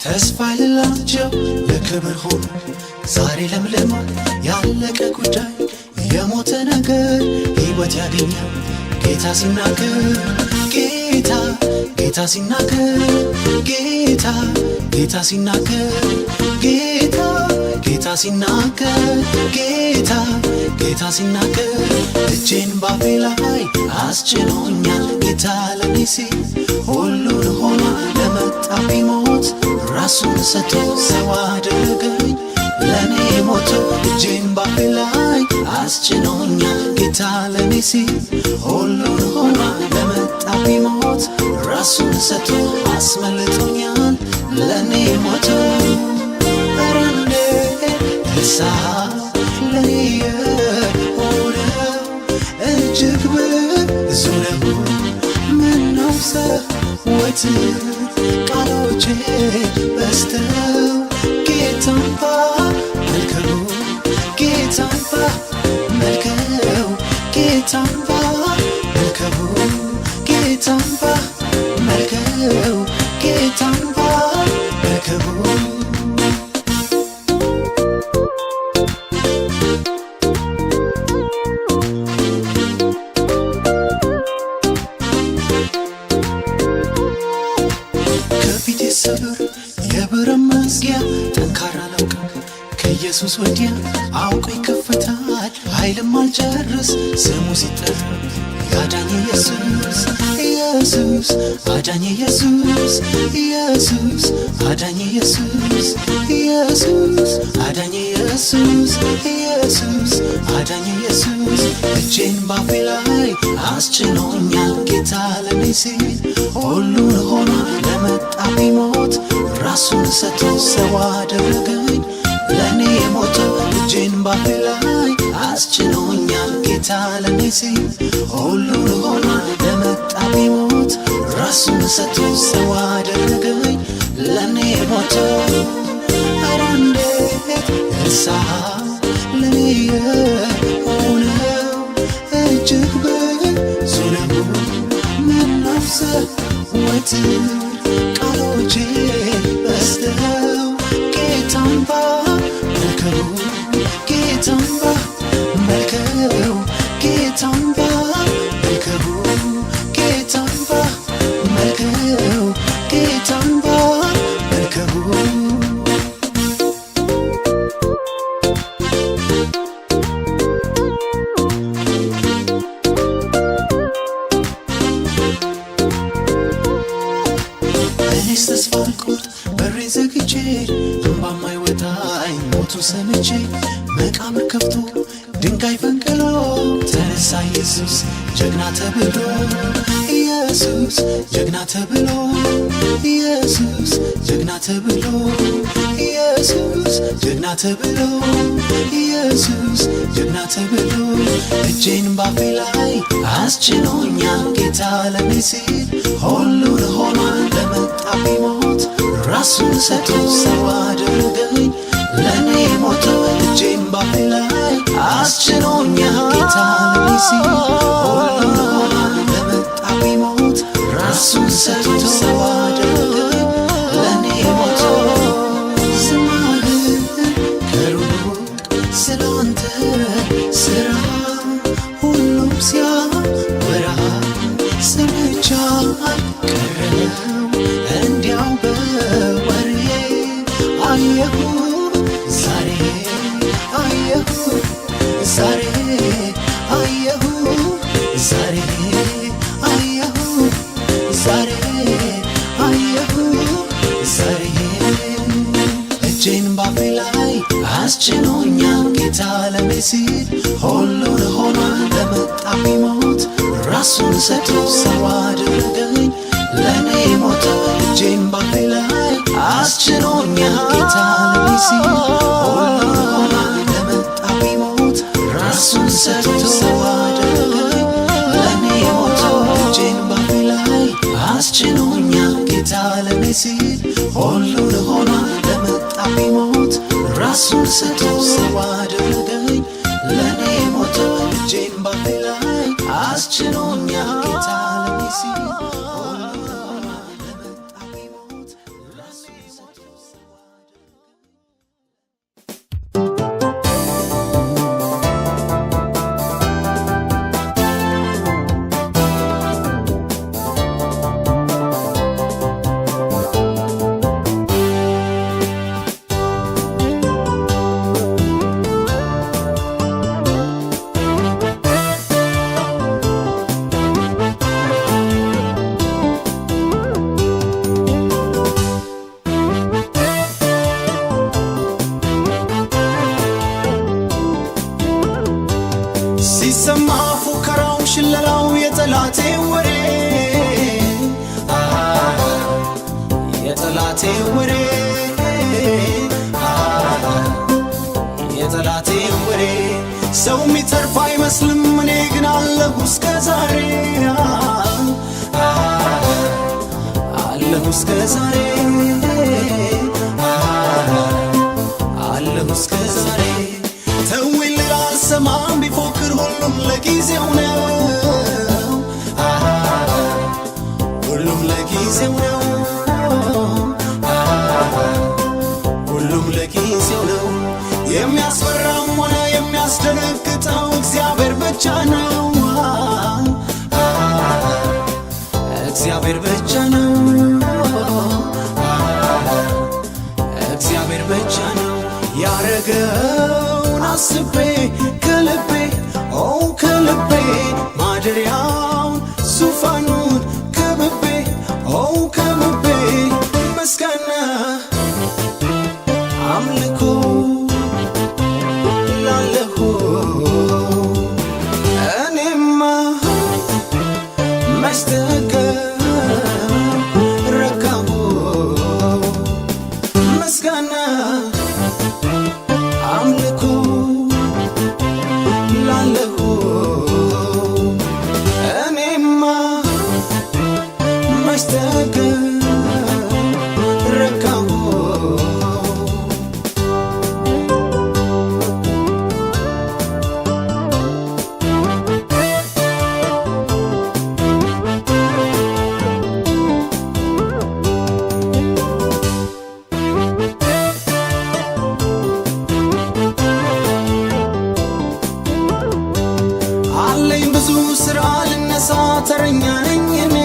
ተስፋ የሌላቸው ለክብር ሆኖ ዛሬ ለምልማ ያለቀ ጉዳይ የሞተ ነገር ሕይወት ያገኛል ጌታ ሲናገር ጌታ ጌታ ሲናገር ጌታ ጌታ ሲናገር ጌታ ጌታ ሲናገር ጌታ ጌታ ሲናገር እጄን ባፌ ላይ አስጭኖኛል ጌታ ለኔ ሲል ሁሉን ሆኖ ለመጣብኝ ሞት ራሱን ሰጥቶ ሰው አደረገኝ ለኔ ሞቶ እጄን ባፌ ላይ አስጭኖኛል ጌታ ለኔ ሲል ሁሉን ሆኖ ለመጣብኝ ሞት ራሱን ሰጥቶ አስመልጦኛል ለኔ ሞቶ ረንዴ እሳ ለኔ የሆነው እጅግ ብዙ ነው ምነው ሰወትር ቃሎቼ በስተው ጌታን ባመልከው ጌታን ባመልከው ጌታን ባመልከው ጌታን ባመልከው ጌታን ባመልከው ከፊቴ ሰብር የብረት መዝጊያ ጠንካራ ነው ከኢየሱስ ወዲያ አውቆ ይከፈታል ኃይልም አልጨርስ ስሙ ሲጠራ ያዳኝ ኢየሱስ ኢየሱስ አዳኝ ኢየሱስ ኢየሱስ አዳኝ ኢየሱስ ኢየሱስ አዳኝ ኢየሱስ ኢየሱስ አዳኝ ኢየሱስ እጄን ባፌ ላይ አስጭኖኛል ጌታ ለኔ ሲል ሁሉን ሆኖ ለመጣብኝ ሞት ራሱን ሰጥቶ ሰው አደረገኝ ለኔ የሞተው እጄን ባፌ ላይ አስጭኖኛል ጌታ ለኔ ሲል ሁሉን ሆኖ ለመጣብኝ ሞት ራሱን ሰጥቶ ሰው አደረገኝ ለኔ የሞተው ኧረ እንዴት እርሳው ለኔ የሆነው እጅግ ብዙ ነው መናፍሰወትር ቃሎቼ በዝተው ጌታን ባመልከው ጌታን ባመልከው ጌታን ባመልከው ጌታን ባመልከው ጌታን ባመልከው እኔስ ተስፋ አልቆርጥ በሬን ዘግቼ እንባም አይወጣኝ ሞቱን ሰምቼ መቃብር ከፍቶ ድንጋይ ፈንቅሎ ተነሳ ኢየሱስ ጀግና ተብሎ ኢየሱስ ጀግና ተብሎ ኢየሱስ ጀግና ተብሎ ኢየሱስ ጀግና ተብሎ ኢየሱስ ጀግና ተብሎ እጄን ባፌ ላይ አስጭኖኛል ጌታ ለኔ ሲል ሁሉን ሆኗል ለመጣብኝ ሞት ራሱን ሰጥቶ ሰው አደረገኝ ለኔ ሞተው እጄን ባፌ ላይ አስጭኖኛል ጌታ ለኔ ሲል ሁሉን ሆኗል ለመጣብኝ ሞት ራሱን ሰጥቶ ሰው አደረገኝ ለኔ ሞተው ስማህን ከሩቅ ስላንተ ስራ ሁሉም ሲያወራ ሰምቻ ቀረው እንዲያው በወሬ አየሁ ዛሬ አየሁ ዛሬ አየሁ ዛሬ አየሁ ዛሬ አየሁ ዛሬ እጄን ባፌ ላይ አስጭኖኛል ጌታ ለኔ ሲል ሁሉን ሆኗል ለመጣብኝ ሞት ራሱን ሰጥቶ ሰው አደረገኝ ለኔ ሞተው እጄን ባፌ ላይ አስጭኖኛል ጌታ ለኔ ሲል ሁሉን ሆኗል ለመጣብኝ ሞት ራሱን ሰጥቶ ሰው አደረገኝ ለኔ ሞተው እጄን ባፌ ላይ አስጭኖኛል ጌታ ለኔ ሲል ሁሉን ሆኗል ለመጣብኝ ሞት ራሱን ሰጥቶ ሰው አደረገኝ ለኔ ሞተው እጄን ባፌ ላይ አስጭኖኛል ጌታ ለኔ ሲል ሁሉን ሆኗል ለመጣብኝ ሞት ራሱን ሰጥቶ ሰው ሲሰማ ፉከራው ሽለላው የጠላቴ ወሬ የጠላቴ ወሬ የጠላቴ ወሬ ሰው የሚተርፍ አይመስልም እኔ ግን አለሁ እስከ ዛሬ አለሁ እስከ ዛሬ አለሁ እስከ ዛሬ ተውኝ ልል አልሰማም ቢፎክር ሁሉም ለጊዜው ነው ለጊዜው ነው ሁሉም ለጊዜው ነው የሚያስፈራም ሆነ የሚያስደነግጠው እግዚአብሔር ብቻ ነው እግዚአብሔር ብቻ ነው እግዚአብሔር ብቻ ነው ያረገውን አስቤ ከልቤ ከልቤ ማደሪያውን ዙፋኑን ከብቤ ከብቤ ምስጋና አምልኮ ላለሁ እኔማ መስተከረካሁ ምስጋና አምልኮ ላለሁ እኔማ መስተከረካሁ አለኝ ብዙ ስራ ልነሳ ተረኛ ነኝ እኔ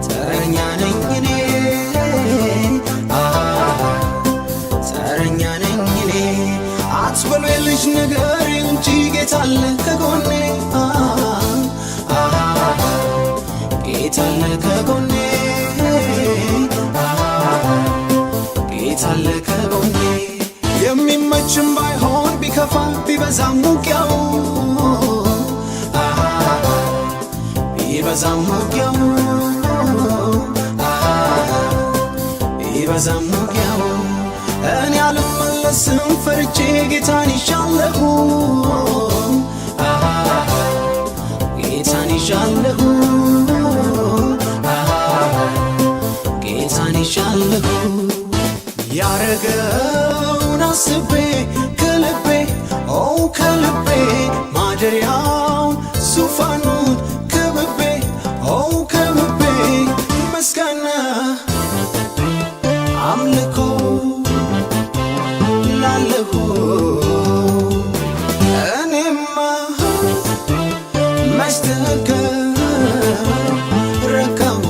ተረኛ ነኝ እኔ ተረኛ ነኝ እኔ አትበሉ የልጅ ነገር እንጂ ጌታ አለ ከጎኔ ጌታ አለ ከጎኔ ጌታ አለ ከጎኔ የሚመችም ባይሆን ቢከፋ ቢበዛም ውጊያው ቢበዛም ውጊያው ቢበዛም ውጊያው እኔ አልመለስም ፈርቼ ጌታን ይሻለሁ ጌታን ይሻለሁ ጌታን ይሻለሁ ያረገውን አስቤ ከልቤ ከልቤ ማደሪያውን ዙፋኑን ከብቤ ከብቤ ምስጋና አምልኮ ላለሁ እኔማ መስተከረካሁ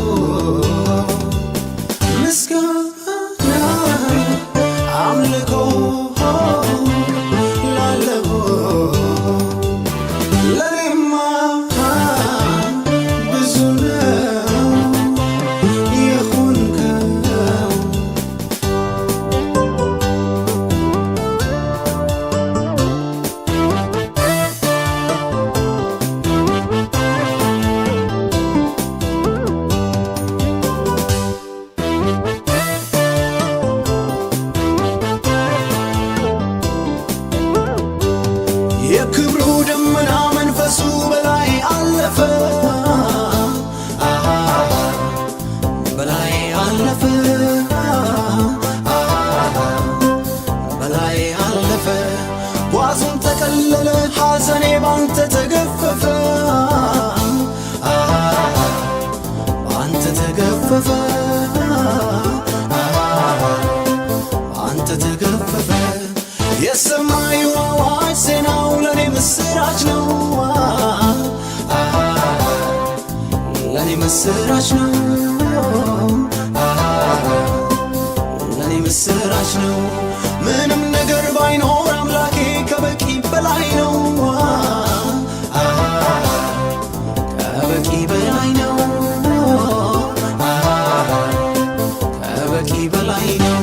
ምስጋና አምልኮ ላለሁ ለኔማ ብዙ ነው የሆንከው የክብሩ ደመና መንፈሱ በላይ አለፈ በላይ አለፈ በላይ አለፈ ጓዙን ተቀለለ ሐዘኔ ባንተ ተገፈፈ ባንተ ተገፈፈ ባንተ ተገፈፈ የሰማዩ አዋጅ ዜናው ለኔ ምስራች ነው ለኔ ምስራች ነው ለኔ ምስራች ነው ምንም ነገር ባይኖር አምላኬ ከበቂ በላይ ነው ከበቂ በላይ ነው ከበቂ በላይ ነው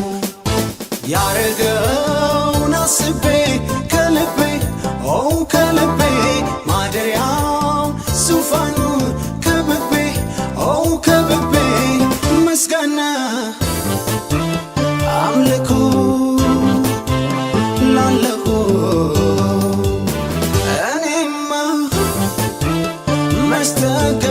ያረገውን አስቤ ከልቤ ከልቤ ማደሪያውን ዙፋኑን ከብቤ ከብቤ ምስጋና አምልኮ ላለሁ እኔማ መስተከ